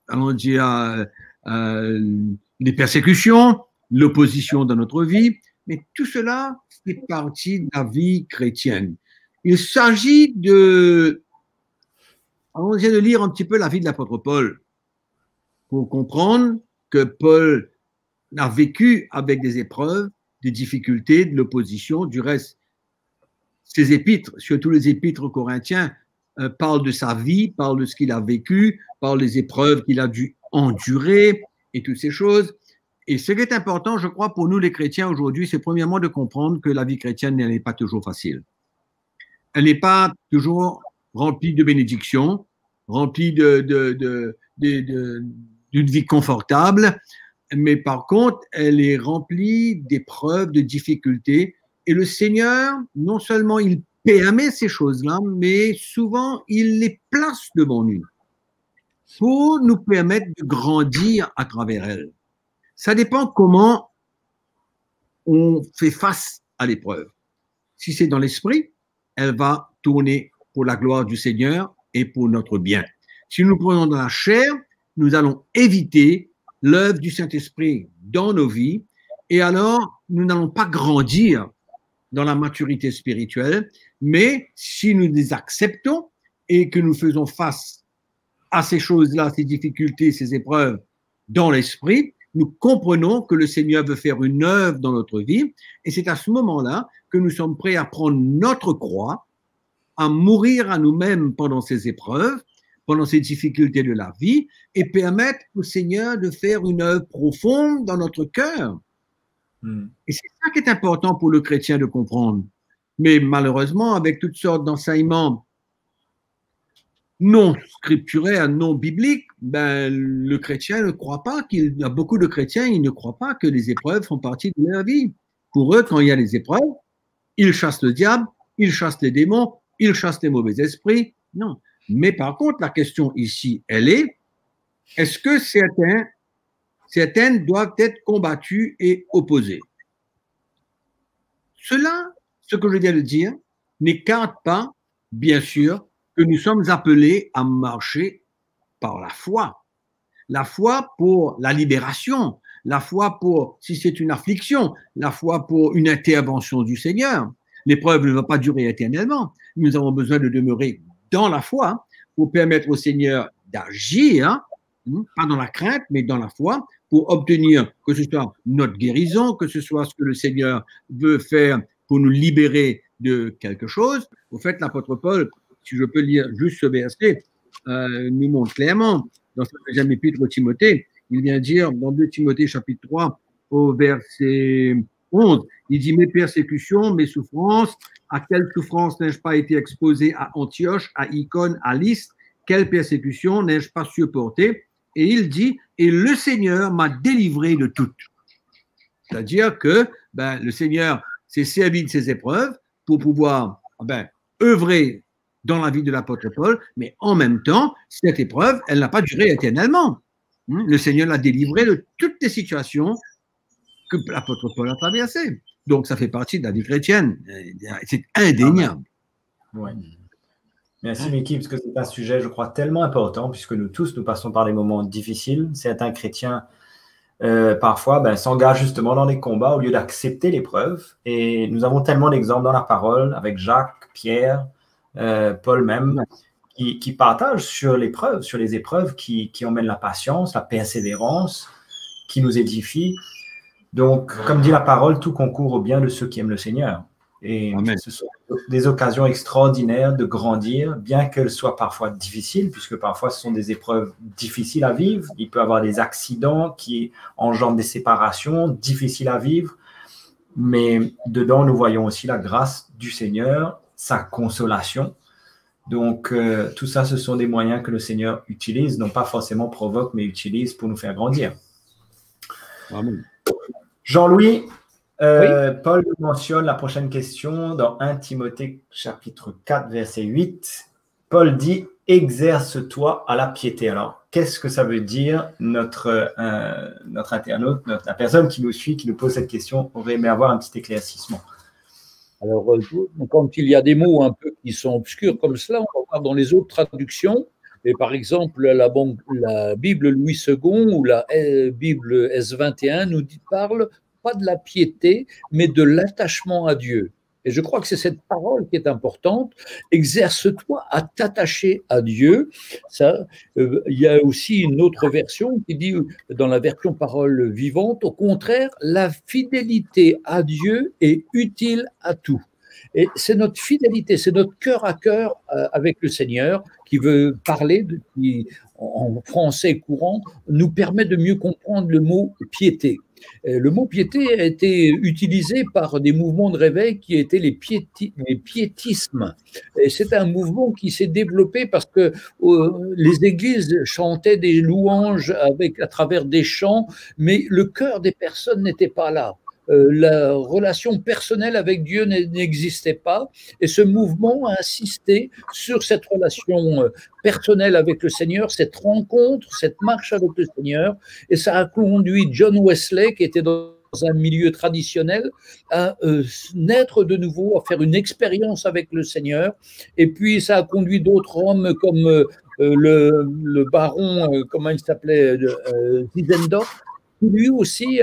allons dire, les persécutions, l'opposition dans notre vie, mais tout cela fait partie de la vie chrétienne. Il s'agit allons dire, de lire un petit peu la vie de l'apôtre Paul pour comprendre que Paul a vécu avec des épreuves, des difficultés, de l'opposition. Du reste, ses épîtres, surtout les épîtres aux Corinthiens, parlent de sa vie, parlent de ce qu'il a vécu, parlent des épreuves qu'il a dû endurer et toutes ces choses. Et ce qui est important, je crois, pour nous les chrétiens aujourd'hui, c'est premièrement de comprendre que la vie chrétienne n'est pas toujours facile. Elle n'est pas toujours remplie de bénédictions, remplie d'une vie confortable, mais par contre, elle est remplie d'épreuves, de difficultés. Et le Seigneur, non seulement il permet ces choses-là, mais souvent, il les place devant nous pour nous permettre de grandir à travers elles. Ça dépend comment on fait face à l'épreuve. Si c'est dans l'esprit, elle va tourner pour la gloire du Seigneur et pour notre bien. Si nous prenons dans la chair, nous allons éviter l'œuvre du Saint-Esprit dans nos vies et alors nous n'allons pas grandir dans la maturité spirituelle, mais si nous les acceptons et que nous faisons face à ces choses-là, ces difficultés, ces épreuves dans l'esprit, nous comprenons que le Seigneur veut faire une œuvre dans notre vie et c'est à ce moment-là que nous sommes prêts à prendre notre croix, à mourir à nous-mêmes pendant ces épreuves, pendant ces difficultés de la vie et permettre au Seigneur de faire une œuvre profonde dans notre cœur. Et c'est ça qui est important pour le chrétien de comprendre. Mais malheureusement, avec toutes sortes d'enseignements non scripturaires, non bibliques, le chrétien ne croit pas il y a beaucoup de chrétiens, ils ne croient pas que les épreuves font partie de leur vie. Pour eux, quand il y a des épreuves, ils chassent le diable, ils chassent les démons, ils chassent les mauvais esprits. Non. Mais par contre, la question ici, elle est-ce que certaines doivent être combattues et opposées? Cela, ce que je viens de dire, n'écarte pas, bien sûr, que nous sommes appelés à marcher par la foi. La foi pour la libération, la foi pour, si c'est une affliction, la foi pour une intervention du Seigneur. L'épreuve ne va pas durer éternellement. Nous avons besoin de demeurer dans la foi pour permettre au Seigneur d'agir, pas dans la crainte, mais dans la foi, pour obtenir que ce soit notre guérison, que ce soit ce que le Seigneur veut faire pour nous libérer de quelque chose. Au fait, l'apôtre Paul, si je peux lire juste ce verset, nous montre clairement dans sa deuxième épître au Timothée, il vient dire dans 2 Timothée chapitre 3 au verset 11, il dit « Mes persécutions, mes souffrances, à quelle souffrance n'ai-je pas été exposé à Antioche, à Icône, à Lystre? Quelle persécution n'ai-je pas supporté ?» Et il dit « Et le Seigneur m'a délivré de toutes. » C'est-à-dire que le Seigneur s'est servi de ces épreuves pour pouvoir œuvrer dans la vie de l'apôtre Paul, mais en même temps, cette épreuve, elle n'a pas duré éternellement. Le Seigneur l'a délivré de toutes les situations que l'apôtre Paul a traversées. Donc, ça fait partie de la vie chrétienne. C'est indéniable. Ouais. Merci, Mickey, parce que c'est un sujet, je crois, tellement important, puisque nous tous, nous passons par des moments difficiles. Certains chrétiens, parfois, s'engagent justement dans des combats au lieu d'accepter l'épreuve. Et nous avons tellement d'exemples dans la parole, avec Jacques, Pierre, Paul même, qui partagent sur l'épreuve, sur les épreuves qui emmènent la patience, la persévérance, qui nous édifient. Donc, comme dit la parole, tout concourt au bien de ceux qui aiment le Seigneur. Et Amen. Ce sont des occasions extraordinaires de grandir, bien qu'elles soient parfois difficiles, puisque parfois ce sont des épreuves difficiles à vivre. Il peut y avoir des accidents qui engendrent des séparations difficiles à vivre. Mais dedans, nous voyons aussi la grâce du Seigneur, sa consolation. Donc, tout ça, ce sont des moyens que le Seigneur utilise, non pas forcément provoque, mais utilise pour nous faire grandir. Amen. Jean-Louis, Oui. Paul mentionne la prochaine question dans 1 Timothée chapitre 4, verset 8. Paul dit « Exerce-toi à la piété ». Alors, qu'est-ce que ça veut dire? Notre internaute, la personne qui nous suit, qui nous pose cette question, aurait aimé avoir un petit éclaircissement. Alors, quand il y a des mots un peu qui sont obscurs comme cela, on va voir dans les autres traductions. Et par exemple, la Bible Louis II ou la Bible S21 nous parle pas de la piété, mais de l'attachement à Dieu. Et je crois que c'est cette parole qui est importante. Exerce-toi à t'attacher à Dieu. Ça, il y a aussi une autre version qui dit, dans la version parole vivante, au contraire, la fidélité à Dieu est utile à tout. Et c'est notre fidélité, c'est notre cœur à cœur avec le Seigneur qui veut parler, qui en français courant nous permet de mieux comprendre le mot piété. Le mot piété a été utilisé par des mouvements de réveil qui étaient les piétismes. Et c'est un mouvement qui s'est développé parce que les églises chantaient des louanges à travers des chants, mais le cœur des personnes n'était pas là. La relation personnelle avec Dieu n'existait pas, et ce mouvement a insisté sur cette relation personnelle avec le Seigneur, cette rencontre, cette marche avec le Seigneur, et ça a conduit John Wesley, qui était dans un milieu traditionnel, à naître de nouveau, à faire une expérience avec le Seigneur, et puis ça a conduit d'autres hommes comme le baron, comment il s'appelait, Zinzendorf, qui lui aussi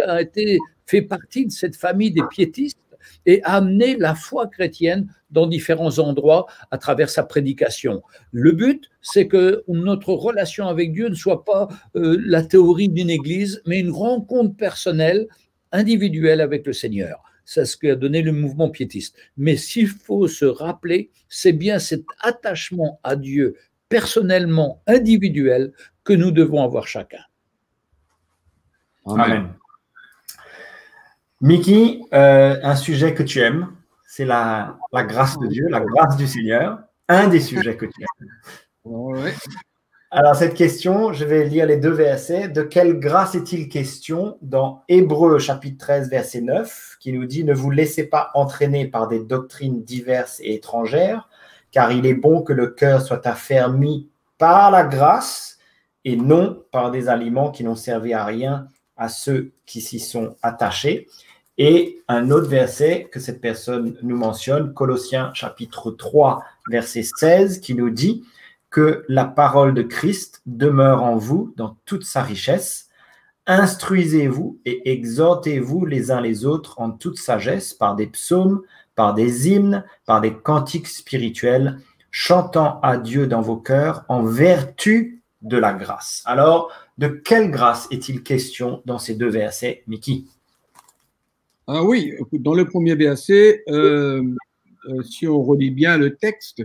fait partie de cette famille des piétistes et a amené la foi chrétienne dans différents endroits à travers sa prédication. Le but, c'est que notre relation avec Dieu ne soit pas la théorie d'une église, mais une rencontre personnelle, individuelle avec le Seigneur. C'est ce qu'a donné le mouvement piétiste. Mais s'il faut se rappeler, c'est bien cet attachement à Dieu personnellement, individuel, que nous devons avoir chacun. Amen. Amen. Mickey, un sujet que tu aimes, c'est la grâce de Dieu, la grâce du Seigneur, un des sujets que tu aimes. Ouais. Alors, cette question, je vais lire les deux versets. De quelle grâce est-il question dans Hébreux chapitre 13, verset 9, qui nous dit « Ne vous laissez pas entraîner par des doctrines diverses et étrangères, car il est bon que le cœur soit affermi par la grâce et non par des aliments qui n'ont servi à rien à ceux qui s'y sont attachés. » Et un autre verset que cette personne nous mentionne, Colossiens chapitre 3, verset 16, qui nous dit que la parole de Christ demeure en vous dans toute sa richesse. Instruisez-vous et exhortez-vous les uns les autres en toute sagesse par des psaumes, par des hymnes, par des cantiques spirituels, chantant à Dieu dans vos cœurs en vertu de la grâce. Alors, de quelle grâce est-il question dans ces deux versets, Mickey? Ah oui, dans le premier verset, si on relit bien le texte,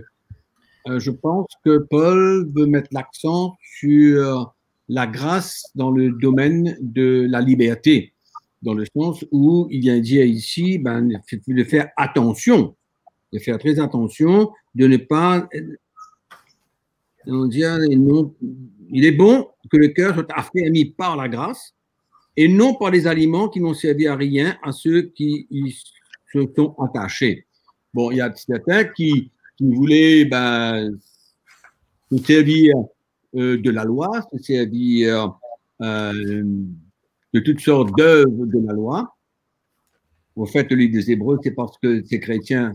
je pense que Paul veut mettre l'accent sur la grâce dans le domaine de la liberté, dans le sens où il vient dire ici de faire attention, de faire très attention, de ne pas dire non. Il est bon que le cœur soit affermi par la grâce et non par les aliments qui n'ont servi à rien à ceux qui y se sont attachés. Bon, il y a certains qui voulaient se servir de la loi, se servir de toutes sortes d'œuvres de la loi. Au fait, le livre des Hébreux, c'est parce que ces chrétiens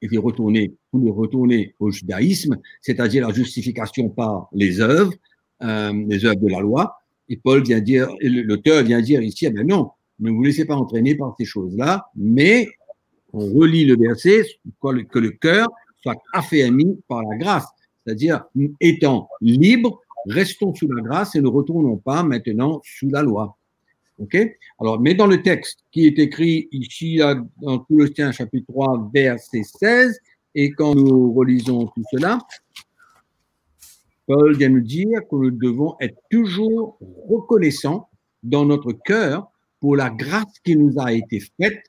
étaient retournés au judaïsme, c'est-à-dire la justification par les œuvres de la loi. Et Paul vient dire, l'auteur vient dire ici, ah ben non, ne vous laissez pas entraîner par ces choses-là, mais on relit le verset, que le cœur soit affermi par la grâce, c'est-à-dire étant libres, restons sous la grâce et ne retournons pas maintenant sous la loi. Ok? Alors, mais dans le texte qui est écrit ici dans Colossiens chapitre 3, verset 16, et quand nous relisons tout cela, Paul vient nous dire que nous devons être toujours reconnaissants dans notre cœur pour la grâce qui nous a été faite,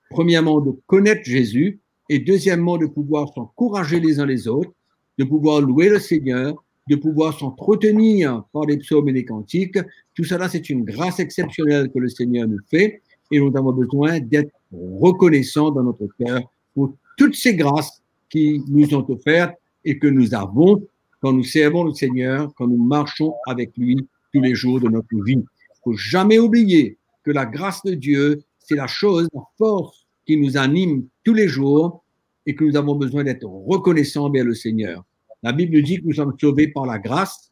premièrement de connaître Jésus et deuxièmement de pouvoir s'encourager les uns les autres, de pouvoir louer le Seigneur, de pouvoir s'entretenir par les psaumes et les cantiques. Tout cela, c'est une grâce exceptionnelle que le Seigneur nous fait et nous avons besoin d'être reconnaissants dans notre cœur pour toutes ces grâces qui nous ont offertes et que nous avons quand nous servons le Seigneur, quand nous marchons avec lui tous les jours de notre vie. Il ne faut jamais oublier que la grâce de Dieu, c'est la chose, la force qui nous anime tous les jours et que nous avons besoin d'être reconnaissants envers le Seigneur. La Bible dit que nous sommes sauvés par la grâce.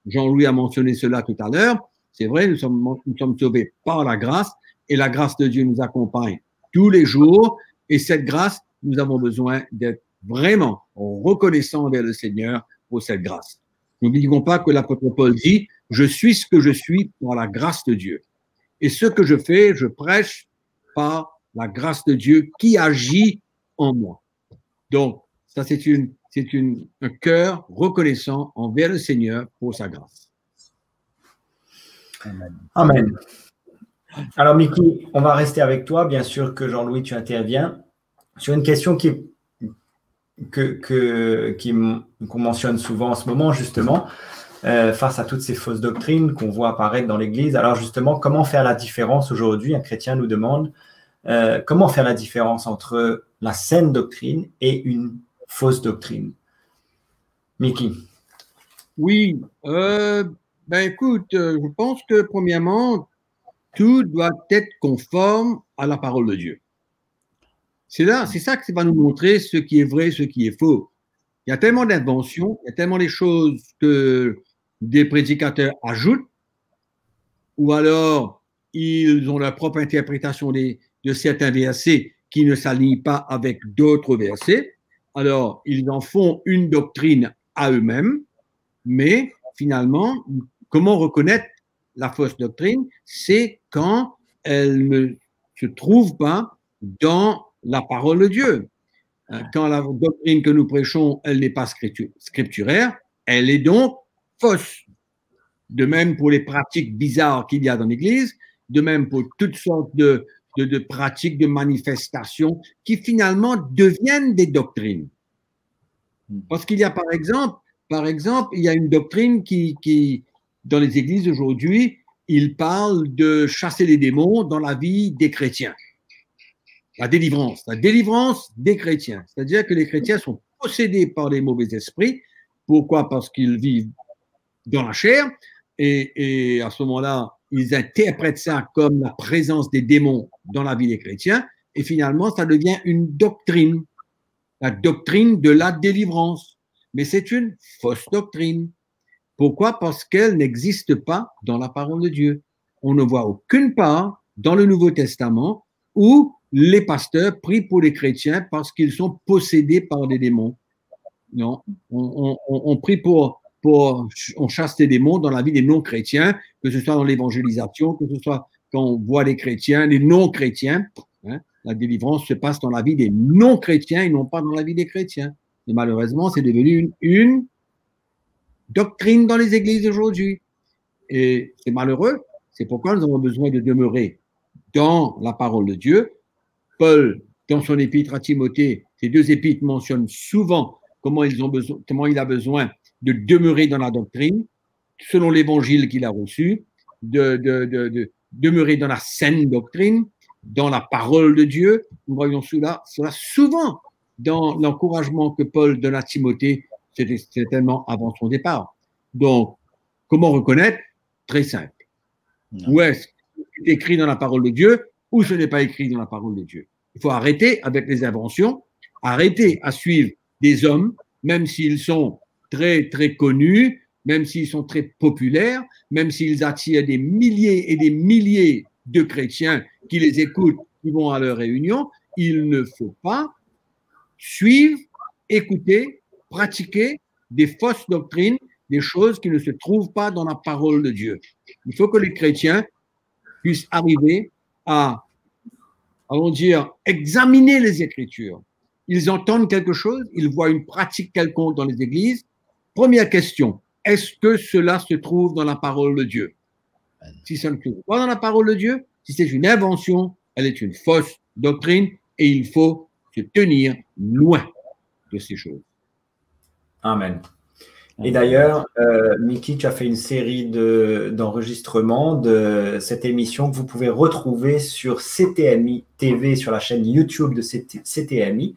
Jean-Louis a mentionné cela tout à l'heure. C'est vrai, nous sommes sauvés par la grâce et la grâce de Dieu nous accompagne tous les jours. Et cette grâce, nous avons besoin d'être vraiment reconnaissants envers le Seigneur pour cette grâce. N'oublions pas que l'apôtre Paul dit « Je suis ce que je suis par la grâce de Dieu. Et ce que je fais, je prêche par la grâce de Dieu qui agit en moi. » Donc, ça, c'est un cœur reconnaissant envers le Seigneur pour sa grâce. Amen. Amen. Alors, Mickey, on va rester avec toi. Bien sûr que Jean-Louis, tu interviens sur une question qu'on mentionne souvent en ce moment, justement, face à toutes ces fausses doctrines qu'on voit apparaître dans l'Église. Alors, justement, comment faire la différence aujourd'hui? Un chrétien nous demande comment faire la différence entre la saine doctrine et une fausse doctrine. Mickey. Oui, écoute, je pense que premièrement, tout doit être conforme à la parole de Dieu. C'est ça qui va nous montrer ce qui est vrai, ce qui est faux. Il y a tellement d'inventions, il y a tellement de choses que des prédicateurs ajoutent, ou alors ils ont leur propre interprétation de certains versets qui ne s'alignent pas avec d'autres versets. Alors, ils en font une doctrine à eux-mêmes, mais finalement, comment reconnaître la fausse doctrine? C'est quand elle ne se trouve pas dans la parole de Dieu. Quand la doctrine que nous prêchons, elle n'est pas scripturaire, elle est donc fausse. De même pour les pratiques bizarres qu'il y a dans l'Église, de même pour toutes sortes de pratiques, de manifestations qui finalement deviennent des doctrines. Parce qu'il y a par exemple, il y a une doctrine qui dans les églises aujourd'hui, il parle de chasser les démons dans la vie des chrétiens. La délivrance des chrétiens. C'est-à-dire que les chrétiens sont possédés par les mauvais esprits. Pourquoi? Parce qu'ils vivent dans la chair et à ce moment-là, ils interprètent ça comme la présence des démons dans la vie des chrétiens et finalement, ça devient une doctrine. La doctrine de la délivrance. Mais c'est une fausse doctrine. Pourquoi? Parce qu'elle n'existe pas dans la parole de Dieu. On ne voit aucune part dans le Nouveau Testament où les pasteurs prient pour les chrétiens parce qu'ils sont possédés par des démons. Non, on prie on chasse les démons dans la vie des non-chrétiens, que ce soit dans l'évangélisation, que ce soit quand on voit les chrétiens, les non-chrétiens. Hein, la délivrance se passe dans la vie des non-chrétiens et non pas dans la vie des chrétiens. Et malheureusement, c'est devenu une doctrine dans les églises aujourd'hui. Et c'est malheureux. C'est pourquoi nous avons besoin de demeurer dans la parole de Dieu. Paul, dans son épître à Timothée, ces deux épîtres mentionnent souvent comment il a besoin de demeurer dans la doctrine, selon l'évangile qu'il a reçu, de demeurer dans la saine doctrine. dans la parole de Dieu. Nous voyons cela souvent dans l'encouragement que Paul donne à Timothée, certainement avant son départ. Donc, comment reconnaître? Très simple. Où est-ce que c'est écrit dans la parole de Dieu ou ce n'est pas écrit dans la parole de Dieu? Il faut arrêter avec les inventions, arrêter à suivre des hommes, même s'ils sont très, très connus, même s'ils sont très populaires, même s'ils attirent des milliers et des milliers de chrétiens qui les écoutent, qui vont à leurs réunions. Il ne faut pas suivre, écouter, pratiquer des fausses doctrines, des choses qui ne se trouvent pas dans la parole de Dieu. Il faut que les chrétiens puissent arriver à, allons dire, examiner les Écritures. Ils entendent quelque chose, ils voient une pratique quelconque dans les églises. Première question, est-ce que cela se trouve dans la parole de Dieu? Si ça ne se trouve pas dans la parole de Dieu, si c'est une invention, elle est une fausse doctrine et il faut se tenir loin de ces choses. Amen. Et d'ailleurs, Mickey, tu as fait une série d'enregistrements de cette émission que vous pouvez retrouver sur CTMI TV, sur la chaîne YouTube de CTMI,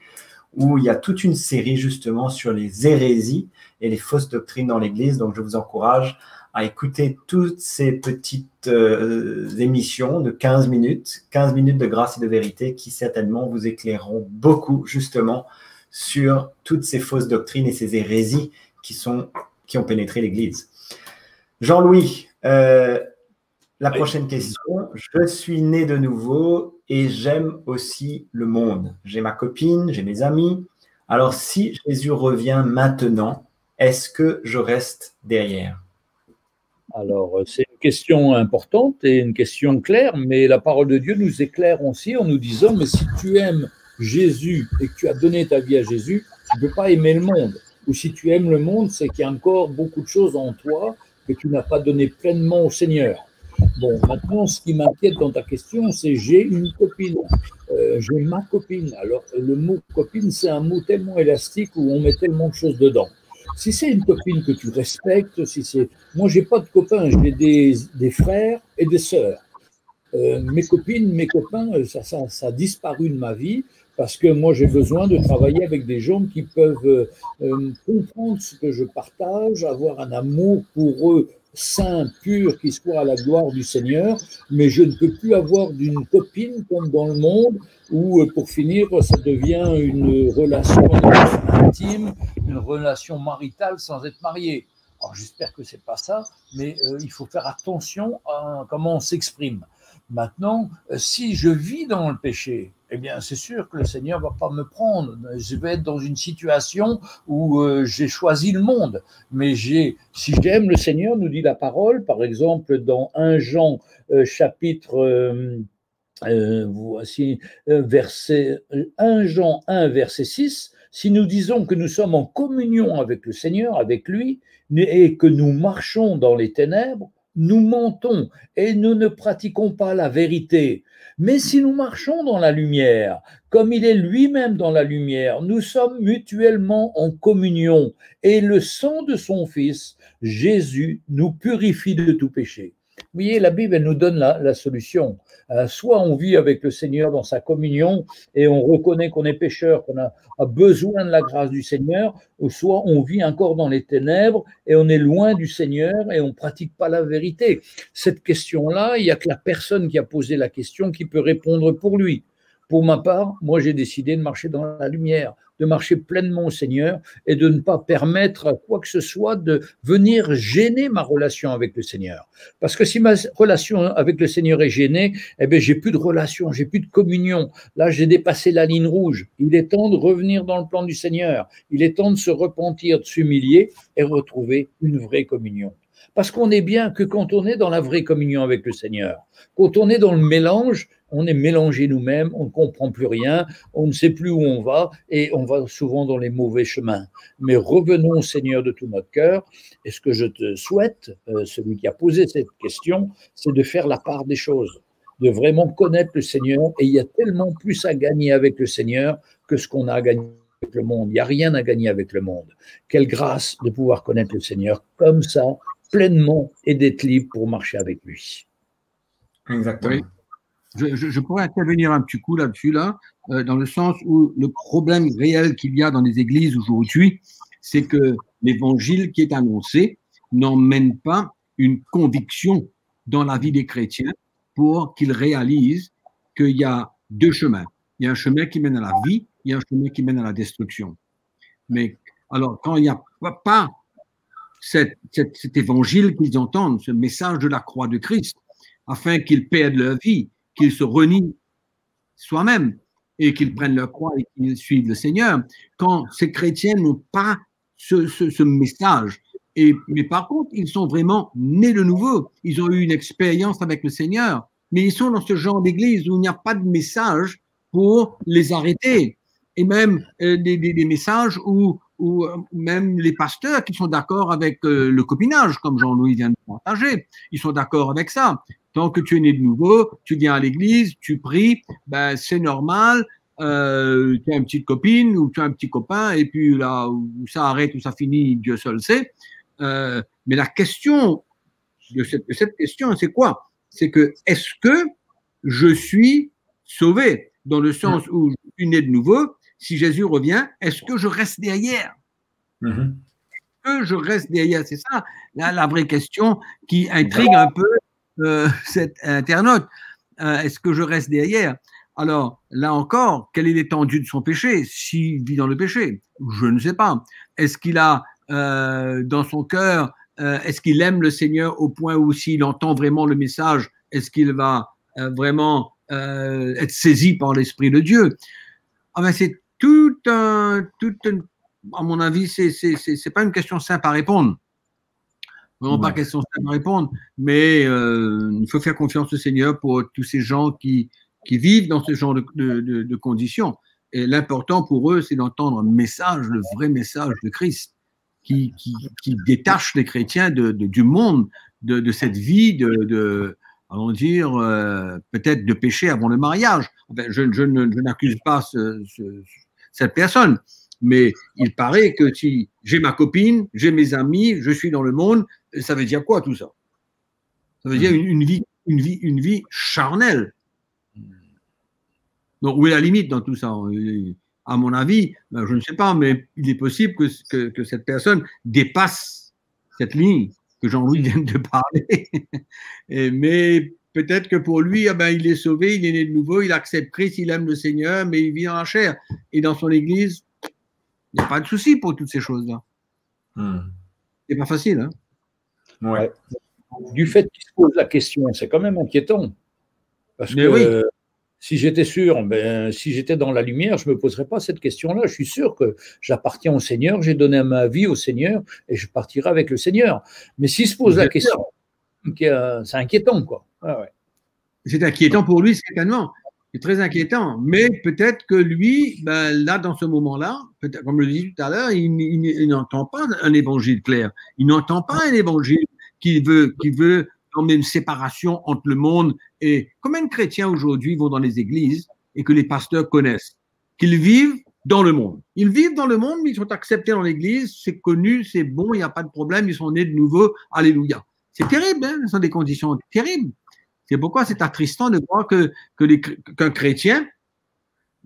où il y a toute une série justement sur les hérésies et les fausses doctrines dans l'Église. Donc, je vous encourage à écouter toutes ces petites émissions de 15 minutes de grâce et de vérité qui certainement vous éclaireront beaucoup justement sur toutes ces fausses doctrines et ces hérésies qui ont pénétré l'Église. Jean-Louis, la prochaine question. Je suis né de nouveau et j'aime aussi le monde. J'ai ma copine, j'ai mes amis. Alors, si Jésus revient maintenant, est-ce que je reste derrière? Alors, c'est une question importante et une question claire, mais la parole de Dieu nous éclaire aussi en nous disant, mais si tu aimes Jésus et que tu as donné ta vie à Jésus, tu ne peux pas aimer le monde. Ou si tu aimes le monde, c'est qu'il y a encore beaucoup de choses en toi que tu n'as pas donné pleinement au Seigneur. Bon, maintenant, ce qui m'inquiète dans ta question, c'est j'ai une copine, j'ai ma copine. Alors, le mot copine, c'est un mot tellement élastique où on met tellement de choses dedans. Si c'est une copine que tu respectes, moi, j'ai pas de copains, j'ai des frères et des sœurs. Mes copines, mes copains, ça a disparu de ma vie parce que moi, j'ai besoin de travailler avec des gens qui peuvent comprendre ce que je partage, avoir un amour pour eux saint, pur, qui soit à la gloire du Seigneur, mais je ne peux plus avoir d'une copine comme dans le monde où, pour finir, ça devient une relation intime, une relation maritale sans être marié. Alors, j'espère que ce n'est pas ça, mais il faut faire attention à comment on s'exprime. Maintenant, si je vis dans le péché, eh bien, c'est sûr que le Seigneur ne va pas me prendre. Je vais être dans une situation où j'ai choisi le monde. Mais si j'aime le Seigneur, nous dit la parole, par exemple, dans 1 Jean chapitre... voici verset 1 Jean 1 verset 6, si nous disons que nous sommes en communion avec le Seigneur, avec lui, et que nous marchons dans les ténèbres, nous mentons et nous ne pratiquons pas la vérité. Mais si nous marchons dans la lumière, comme il est lui-même dans la lumière, nous sommes mutuellement en communion et le sang de son Fils, Jésus, nous purifie de tout péché. Vous voyez, la Bible, elle nous donne la solution. Soit on vit avec le Seigneur dans sa communion et on reconnaît qu'on est pécheur, qu'on a besoin de la grâce du Seigneur, ou soit on vit encore dans les ténèbres et on est loin du Seigneur et on ne pratique pas la vérité. Cette question-là, il n'y a que la personne qui a posé la question qui peut répondre pour lui. Pour ma part, moi j'ai décidé de marcher dans la lumière, de marcher pleinement au Seigneur et de ne pas permettre à quoi que ce soit de venir gêner ma relation avec le Seigneur. Parce que si ma relation avec le Seigneur est gênée, eh bien j'ai plus de relation, j'ai plus de communion. Là, j'ai dépassé la ligne rouge. Il est temps de revenir dans le plan du Seigneur. Il est temps de se repentir, de s'humilier et retrouver une vraie communion. Parce qu'on est bien que quand on est dans la vraie communion avec le Seigneur, quand on est dans le mélange, on est mélangé nous-mêmes, on ne comprend plus rien, on ne sait plus où on va et on va souvent dans les mauvais chemins. Mais revenons au Seigneur de tout notre cœur. Et ce que je te souhaite, celui qui a posé cette question, c'est de faire la part des choses, de vraiment connaître le Seigneur. Et il y a tellement plus à gagner avec le Seigneur que ce qu'on a à gagner avec le monde. Il n'y a rien à gagner avec le monde. Quelle grâce de pouvoir connaître le Seigneur comme ça, pleinement, et d'être libre pour marcher avec lui. Exactement. Oui. je pourrais intervenir un petit coup là-dessus, dans le sens où le problème réel qu'il y a dans les églises aujourd'hui, c'est que l'évangile qui est annoncé n'emmène pas une conviction dans la vie des chrétiens pour qu'ils réalisent qu'il y a deux chemins. Il y a un chemin qui mène à la vie, il y a un chemin qui mène à la destruction. Mais alors, quand il n'y a pas cet évangile qu'ils entendent, ce message de la croix de Christ, afin qu'ils perdent leur vie, qu'ils se renient soi-même et qu'ils prennent leur croix et qu'ils suivent le Seigneur, quand ces chrétiens n'ont pas ce message, mais par contre, ils sont vraiment nés de nouveau, ils ont eu une expérience avec le Seigneur, mais ils sont dans ce genre d'église où il n'y a pas de message pour les arrêter, et même des messages où même les pasteurs qui sont d'accord avec le copinage, comme Jean-Louis vient de partager, ils sont d'accord avec ça. Tant que tu es né de nouveau, tu viens à l'église, tu pries, ben c'est normal, tu as une petite copine ou tu as un petit copain, et puis là où ça arrête, où ça finit, Dieu seul sait. Mais la question de cette question, c'est quoi? C'est que, est-ce que je suis sauvé? Dans le sens où je suis né de nouveau, si Jésus revient, est-ce que je reste derrière? Est-ce que je reste derrière? C'est ça la vraie question qui intrigue un peu cet internaute. Est-ce que je reste derrière? Alors, là encore, quelle est l'étendue de son péché s'il vit dans le péché? Je ne sais pas. Est-ce qu'il a dans son cœur, est-ce qu'il aime le Seigneur au point où s'il entend vraiment le message, est-ce qu'il va vraiment être saisi par l'Esprit de Dieu? Ah ben c'est à mon avis, c'est pas une question simple à répondre. Vraiment pas question simple à répondre, mais il faut faire confiance au Seigneur pour tous ces gens qui vivent dans ce genre de conditions. Et l'important pour eux, c'est d'entendre un message, le vrai message de Christ, qui détache les chrétiens du monde, de cette vie allons dire, peut-être de péché avant le mariage. Enfin, je n'accuse pas cette personne, mais il paraît que si j'ai ma copine, j'ai mes amis, je suis dans le monde, ça veut dire quoi tout ça? Ça veut dire une vie charnelle. Donc, où est la limite dans tout ça? À mon avis, je ne sais pas, mais il est possible que cette personne dépasse cette ligne que Jean-Louis vient de parler. Mais peut-être que pour lui, il est sauvé, il est né de nouveau, il accepte Christ, il aime le Seigneur, mais il vit dans la chair. Et dans son église, il n'y a pas de souci pour toutes ces choses-là. C'est pas facile. Hein? Ouais. Du fait qu'il se pose la question, c'est quand même inquiétant. Parce mais que oui. Si j'étais sûr, si j'étais dans la lumière, je ne me poserais pas cette question-là. Je suis sûr que j'appartiens au Seigneur, j'ai donné ma vie au Seigneur et je partirai avec le Seigneur. Mais s'il se pose la question, c'est inquiétant, quoi. Ah ouais. C'est inquiétant pour lui, certainement. C'est très inquiétant. Mais peut-être que lui, là, dans ce moment-là, comme je le disais tout à l'heure, il n'entend pas un évangile clair. Il n'entend pas un évangile qui veut une séparation entre le monde et combien de chrétiens aujourd'hui vont dans les églises et que les pasteurs connaissent, qu'ils vivent dans le monde. Ils vivent dans le monde, mais ils sont acceptés dans l'église, c'est connu, c'est bon, il n'y a pas de problème, ils sont nés de nouveau, alléluia. C'est terrible, hein, ce sont des conditions terribles. C'est pourquoi c'est attristant de voir qu'un chrétien,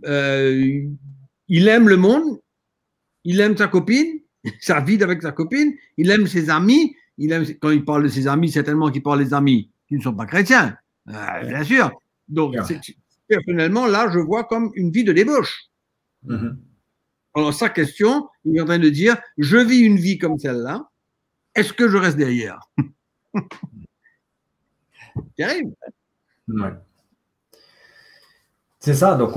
il aime le monde, il aime sa copine, sa vie avec sa copine, il aime ses amis. Quand il parle de ses amis, certainement qu'il parle des amis qui ne sont pas chrétiens, bien sûr. Donc, personnellement, là, je vois comme une vie de débauche. Alors, sa question, il est en train de dire, je vis une vie comme celle-là, est-ce que je reste derrière? Terrible. Ouais. C'est ça, donc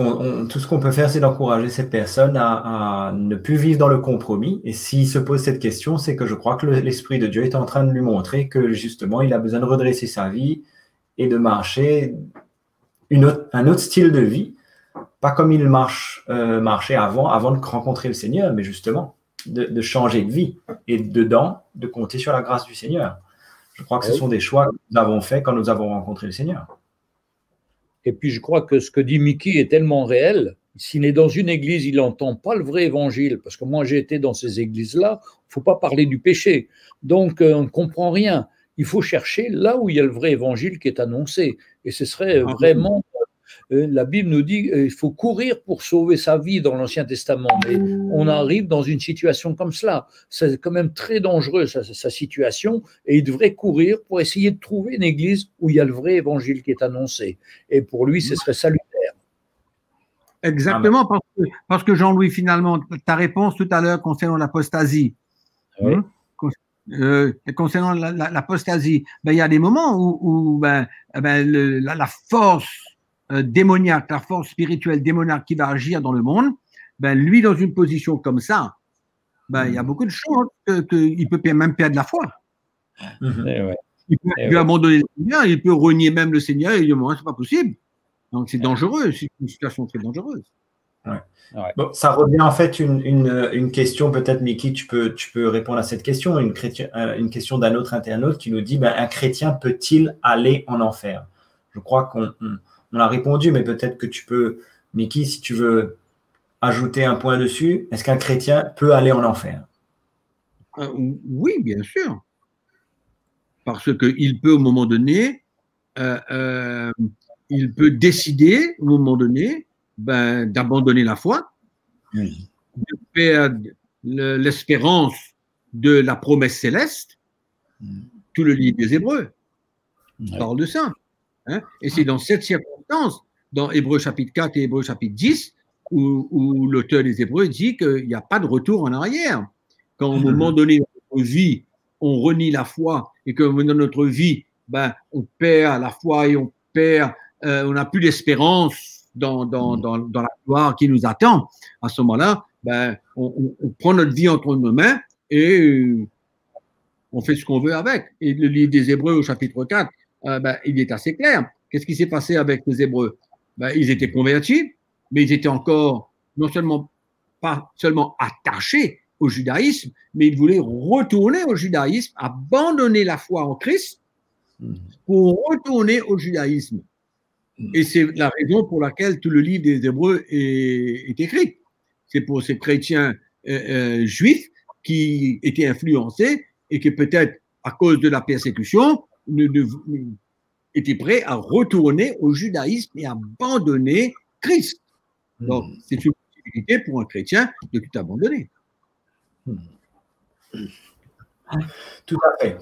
tout ce qu'on peut faire, c'est d'encourager cette personne à ne plus vivre dans le compromis. Et s'il se pose cette question, c'est que je crois que l'Esprit de Dieu est en train de lui montrer que justement, il a besoin de redresser sa vie et de marcher un autre style de vie, pas comme il marchait avant de rencontrer le Seigneur, mais justement de changer de vie et dedans, de compter sur la grâce du Seigneur. Je crois que ce sont des choix que nous avons faits quand nous avons rencontré le Seigneur. Et puis, je crois que ce que dit Mickey est tellement réel. S'il est dans une église, il n'entend pas le vrai évangile. Parce que moi, j'ai été dans ces églises-là, il ne faut pas parler du péché. Donc, on ne comprend rien. Il faut chercher là où il y a le vrai évangile qui est annoncé. Et ce serait vraiment La Bible nous dit qu'il faut courir pour sauver sa vie dans l'Ancien Testament, mais on arrive dans une situation comme cela. C'est quand même très dangereux, sa situation, et il devrait courir pour essayer de trouver une église où il y a le vrai évangile qui est annoncé. Et pour lui, ce serait salutaire. Exactement, parce que Jean-Louis, finalement, ta réponse tout à l'heure concernant l'apostasie, Oui. Concernant l'apostasie, il y a des moments où la force démoniaque, la force spirituelle démoniaque qui va agir dans le monde, lui, dans une position comme ça, il y a beaucoup de choses qu'il peut même perdre la foi. Il peut abandonner le Seigneur, il peut renier même le Seigneur et dire, moi, c'est pas possible. Donc, c'est dangereux, c'est une situation très dangereuse. Ouais. Bon, ça revient en fait une question, peut-être Mickey, tu peux répondre à cette question, une question d'un autre internaute qui nous dit, un chrétien peut-il aller en enfer? Je crois qu'on a répondu, mais peut-être que tu peux, Mickey, si tu veux ajouter un point dessus, est-ce qu'un chrétien peut aller en enfer? Oui, bien sûr. Parce qu'il peut, au moment donné, il peut décider, au moment donné, d'abandonner la foi, de perdre l'espérance de la promesse céleste. Tout le livre des Hébreux parle de ça. Hein? Et c'est dans cette circonstance, dans Hébreux chapitre 4 et Hébreux chapitre 10, où l'auteur des Hébreux dit qu'il n'y a pas de retour en arrière. Quand au moment donné de notre vie, on renie la foi et que dans notre vie, on perd la foi et on n'a plus d'espérance dans la gloire qui nous attend. À ce moment-là, on prend notre vie entre nos mains et on fait ce qu'on veut avec. Et le livre des Hébreux au chapitre 4, il est assez clair. Qu'est-ce qui s'est passé avec les Hébreux? Ils étaient convertis, mais ils étaient encore pas seulement attachés au judaïsme, mais ils voulaient retourner au judaïsme, abandonner la foi en Christ pour retourner au judaïsme. Et c'est la raison pour laquelle tout le livre des Hébreux est écrit. C'est pour ces chrétiens juifs qui étaient influencés et qui peut-être, à cause de la persécution, étaient prêts à retourner au judaïsme et abandonner Christ. Donc, c'est une possibilité pour un chrétien de tout abandonner. Tout à fait.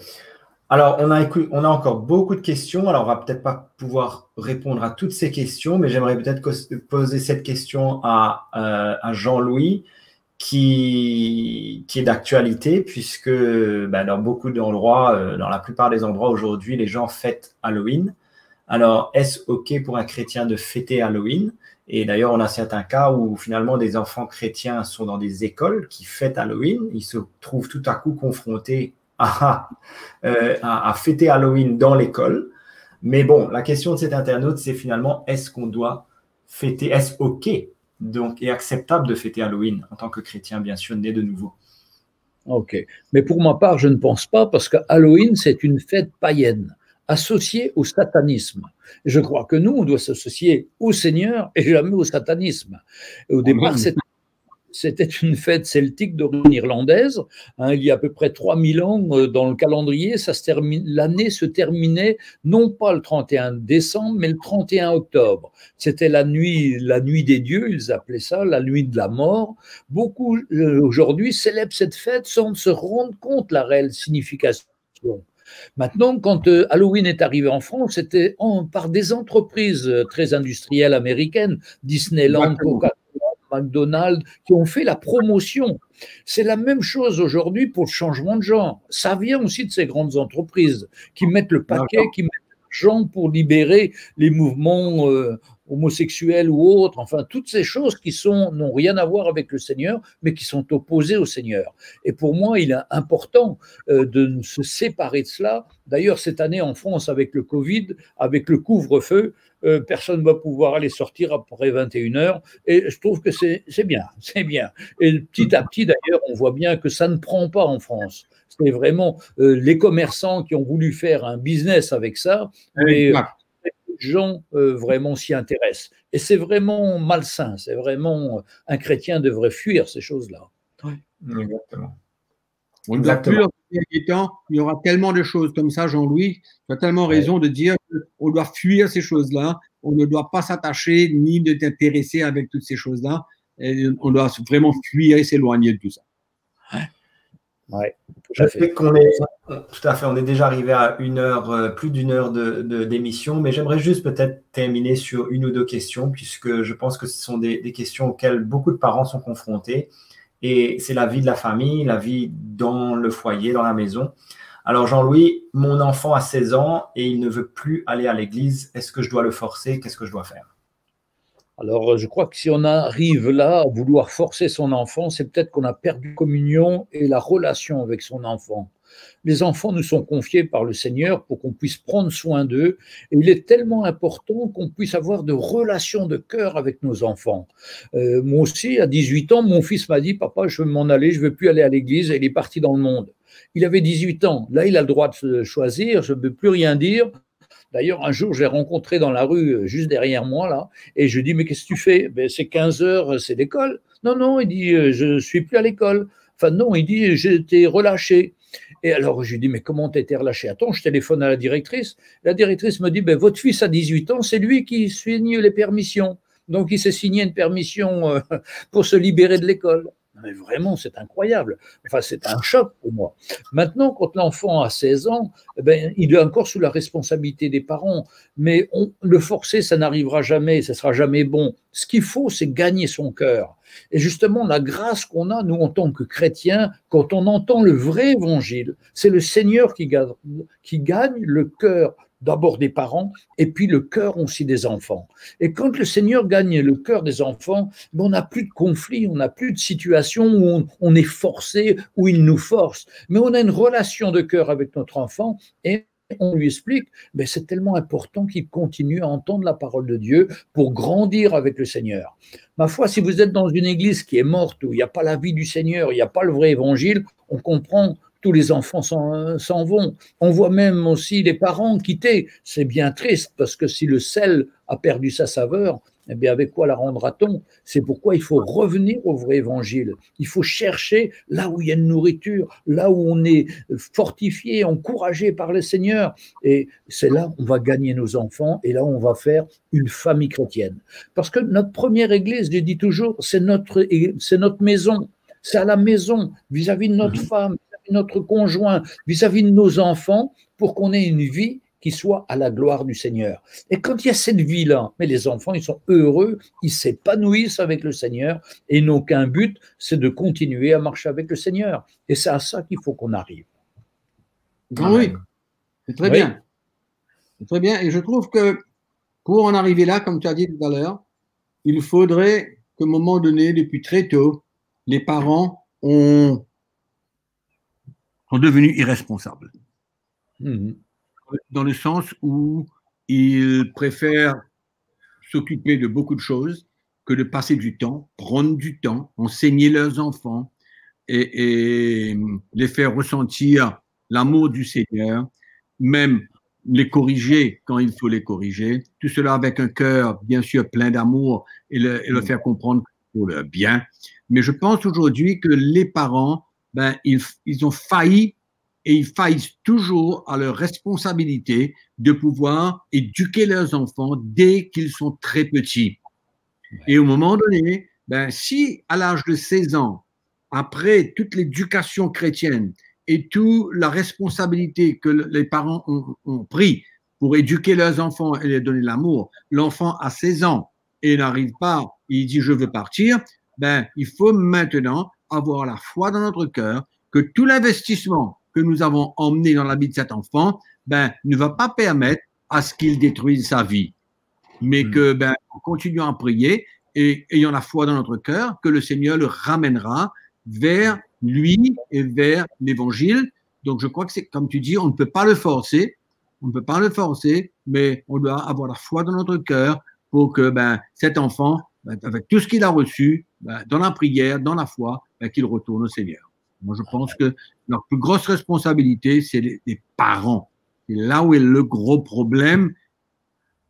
Alors, on a encore beaucoup de questions. Alors, on va peut-être pas pouvoir répondre à toutes ces questions, mais j'aimerais peut-être poser cette question à Jean-Louis, qui est d'actualité, puisque dans beaucoup d'endroits, dans la plupart des endroits aujourd'hui, les gens fêtent Halloween. Alors, est-ce OK pour un chrétien de fêter Halloween? Et d'ailleurs, on a certains cas où finalement des enfants chrétiens sont dans des écoles qui fêtent Halloween. Ils se trouvent tout à coup confrontés à fêter Halloween dans l'école. Mais bon, la question de cet internaute, c'est finalement, est-ce qu'on doit fêter, est-ce OK donc, et acceptable de fêter Halloween en tant que chrétien, bien sûr, né de nouveau? OK. Mais pour ma part, je ne pense pas, parce que Halloween, c'est une fête païenne, associée au satanisme. Je crois que nous, on doit s'associer au Seigneur et jamais au satanisme. Au départ, c'était une fête celtique d'origine irlandaise. Il y a à peu près 3000 ans dans le calendrier, l'année se terminait non pas le 31 décembre, mais le 31 octobre. C'était la nuit des dieux, ils appelaient ça, la nuit de la mort. Beaucoup aujourd'hui célèbrent cette fête sans se rendre compte de la réelle signification. Maintenant, quand Halloween est arrivé en France, c'était par des entreprises très industrielles américaines, Disneyland, Coca-Cola, McDonald's, qui ont fait la promotion. C'est la même chose aujourd'hui pour le changement de genre. Ça vient aussi de ces grandes entreprises qui mettent le paquet, qui mettent l'argent pour libérer les mouvements homosexuels ou autres, enfin toutes ces choses qui n'ont rien à voir avec le Seigneur, mais qui sont opposées au Seigneur. Et pour moi, il est important de se séparer de cela. D'ailleurs, cette année en France, avec le Covid, avec le couvre-feu, personne ne va pouvoir aller sortir après 21h, et je trouve que c'est bien, c'est bien. Et petit à petit, d'ailleurs, on voit bien que ça ne prend pas en France. C'est vraiment les commerçants qui ont voulu faire un business avec ça, mais les gens vraiment s'y intéressent. Et c'est vraiment malsain, c'est vraiment, un chrétien devrait fuir ces choses-là. Exactement. On ne doit plus, dans ces derniers temps, il y aura tellement de choses comme ça, Jean-Louis, tu as tellement raison de dire qu'on doit fuir ces choses-là, on ne doit pas s'attacher ni de t'intéresser avec toutes ces choses-là, on doit vraiment fuir et s'éloigner de tout ça. Ouais, je sais qu'on est tout à fait, on est déjà arrivé à plus d'une heure d'émission, mais j'aimerais juste peut-être terminer sur une ou deux questions, puisque je pense que ce sont des questions auxquelles beaucoup de parents sont confrontés. Et c'est la vie de la famille, la vie dans le foyer, dans la maison. Alors Jean-Louis, mon enfant a 16 ans et il ne veut plus aller à l'église. Est-ce que je dois le forcer? Qu'est-ce que je dois faire? Alors, je crois que si on arrive là à vouloir forcer son enfant, c'est peut-être qu'on a perdu communion et la relation avec son enfant. Les enfants nous sont confiés par le Seigneur pour qu'on puisse prendre soin d'eux. Et il est tellement important qu'on puisse avoir de relations de cœur avec nos enfants. Moi aussi, à 18 ans, mon fils m'a dit « Papa, je veux m'en aller, je ne veux plus aller à l'église. » Et il est parti dans le monde. Il avait 18 ans. Là, il a le droit de choisir. Je ne veux plus rien dire. D'ailleurs, un jour, je l'ai rencontré dans la rue, juste derrière moi, là, et je lui dis, mais qu'est-ce que tu fais? Ben, c'est 15 heures, c'est l'école. Non, non, il dit, je ne suis plus à l'école. Enfin, non, il dit, j'ai été relâché. Et alors, je lui dis, mais comment tu as été relâché? Attends, je téléphone à la directrice. La directrice me dit, ben, votre fils a 18 ans, c'est lui qui signe les permissions. Donc, il s'est signé une permission pour se libérer de l'école. Mais vraiment, c'est incroyable. Enfin, c'est un choc pour moi. Maintenant, quand l'enfant a 16 ans, eh ben, il est encore sous la responsabilité des parents. Mais le forcer, ça n'arrivera jamais, ça ne sera jamais bon. Ce qu'il faut, c'est gagner son cœur. Et justement, la grâce qu'on a, nous, en tant que chrétiens, quand on entend le vrai évangile, c'est le Seigneur qui gagne le cœur d'abord des parents et puis le cœur aussi des enfants. Et quand le Seigneur gagne le cœur des enfants, on n'a plus de conflit, on n'a plus de situation où on est forcé, où il nous force, mais on a une relation de cœur avec notre enfant et on lui explique, mais c'est tellement important qu'il continue à entendre la parole de Dieu pour grandir avec le Seigneur. Ma foi, si vous êtes dans une église qui est morte, où il n'y a pas la vie du Seigneur, il n'y a pas le vrai évangile, on comprend tous les enfants s'en vont. On voit même aussi les parents quitter. C'est bien triste parce que si le sel a perdu sa saveur, eh bien avec quoi la rendra-t-on? C'est pourquoi il faut revenir au vrai évangile. Il faut chercher là où il y a une nourriture, là où on est fortifié, encouragé par le Seigneur. Et c'est là où on va gagner nos enfants et là où on va faire une famille chrétienne. Parce que notre première église, je dis toujours, c'est notre maison. C'est à la maison, vis-à-vis de notre femme, notre conjoint, vis-à-vis de nos enfants, pour qu'on ait une vie qui soit à la gloire du Seigneur. Et quand il y a cette vie-là, mais les enfants, ils sont heureux, ils s'épanouissent avec le Seigneur et ils n'ont qu'un but, c'est de continuer à marcher avec le Seigneur. Et c'est à ça qu'il faut qu'on arrive. Ah oui, c'est très bien. C'est très bien. Et je trouve que pour en arriver là, comme tu as dit tout à l'heure, il faudrait qu'à un moment donné, depuis très tôt, les parents sont devenus irresponsables. Dans le sens où ils préfèrent s'occuper de beaucoup de choses que de passer du temps, prendre du temps, enseigner leurs enfants et les faire ressentir l'amour du Seigneur, même les corriger quand il faut les corriger. Tout cela avec un cœur, bien sûr, plein d'amour et le faire comprendre pour le bien. Mais je pense aujourd'hui que les parents, ils ont failli et ils faillissent toujours à leur responsabilité de pouvoir éduquer leurs enfants dès qu'ils sont très petits. Et au moment donné, si à l'âge de 16 ans, après toute l'éducation chrétienne et toute la responsabilité que les parents ont pris pour éduquer leurs enfants et leur donner l'amour, l'enfant a 16 ans et n'arrive pas, il dit je veux partir, il faut maintenant avoir la foi dans notre cœur que tout l'investissement que nous avons emmené dans la vie de cet enfant, ne va pas permettre à ce qu'il détruise sa vie. Mais que, en continuant à prier et ayant la foi dans notre cœur, que le Seigneur le ramènera vers lui et vers l'évangile. Donc, je crois que c'est, comme tu dis, on ne peut pas le forcer. On ne peut pas le forcer, mais on doit avoir la foi dans notre cœur pour que, cet enfant, avec tout ce qu'il a reçu, dans la prière, dans la foi, qu'il retourne au Seigneur. Moi, je pense que leur plus grosse responsabilité, c'est les parents. C'est là où est le gros problème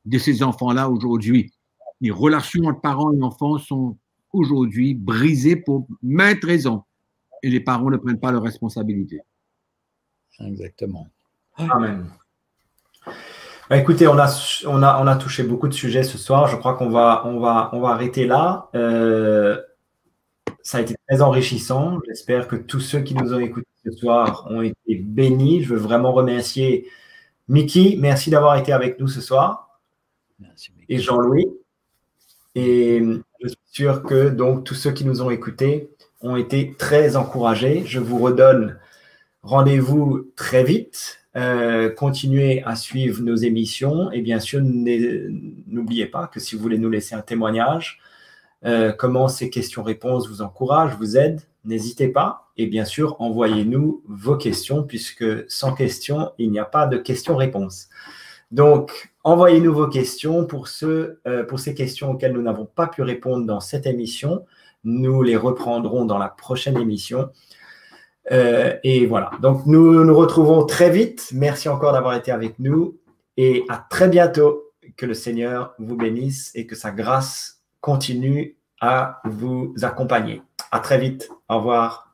de ces enfants-là aujourd'hui. Les relations entre parents et enfants sont aujourd'hui brisées pour maintes raisons. et les parents ne prennent pas leurs responsabilités. Exactement. Amen. Bah, écoutez, on a touché beaucoup de sujets ce soir. Je crois qu'on va arrêter là. Ça a été très enrichissant. J'espère que tous ceux qui nous ont écoutés ce soir ont été bénis. Je veux vraiment remercier Mickey. Merci d'avoir été avec nous ce soir. Merci, Mickey. Et Jean-Louis. Et je suis sûr que donc tous ceux qui nous ont écoutés ont été très encouragés. Je vous redonne rendez-vous très vite. Continuez à suivre nos émissions et bien sûr, n'oubliez pas que si vous voulez nous laisser un témoignage, comment ces questions-réponses vous encouragent, vous aident, n'hésitez pas. Et bien sûr, envoyez-nous vos questions puisque sans questions, il n'y a pas de questions-réponses. Donc, envoyez-nous vos questions pour ces questions auxquelles nous n'avons pas pu répondre dans cette émission. Nous les reprendrons dans la prochaine émission. Et voilà. Donc, nous nous retrouvons très vite. Merci encore d'avoir été avec nous et à très bientôt. Que le Seigneur vous bénisse et que sa grâce continue à vous accompagner. À très vite. Au revoir.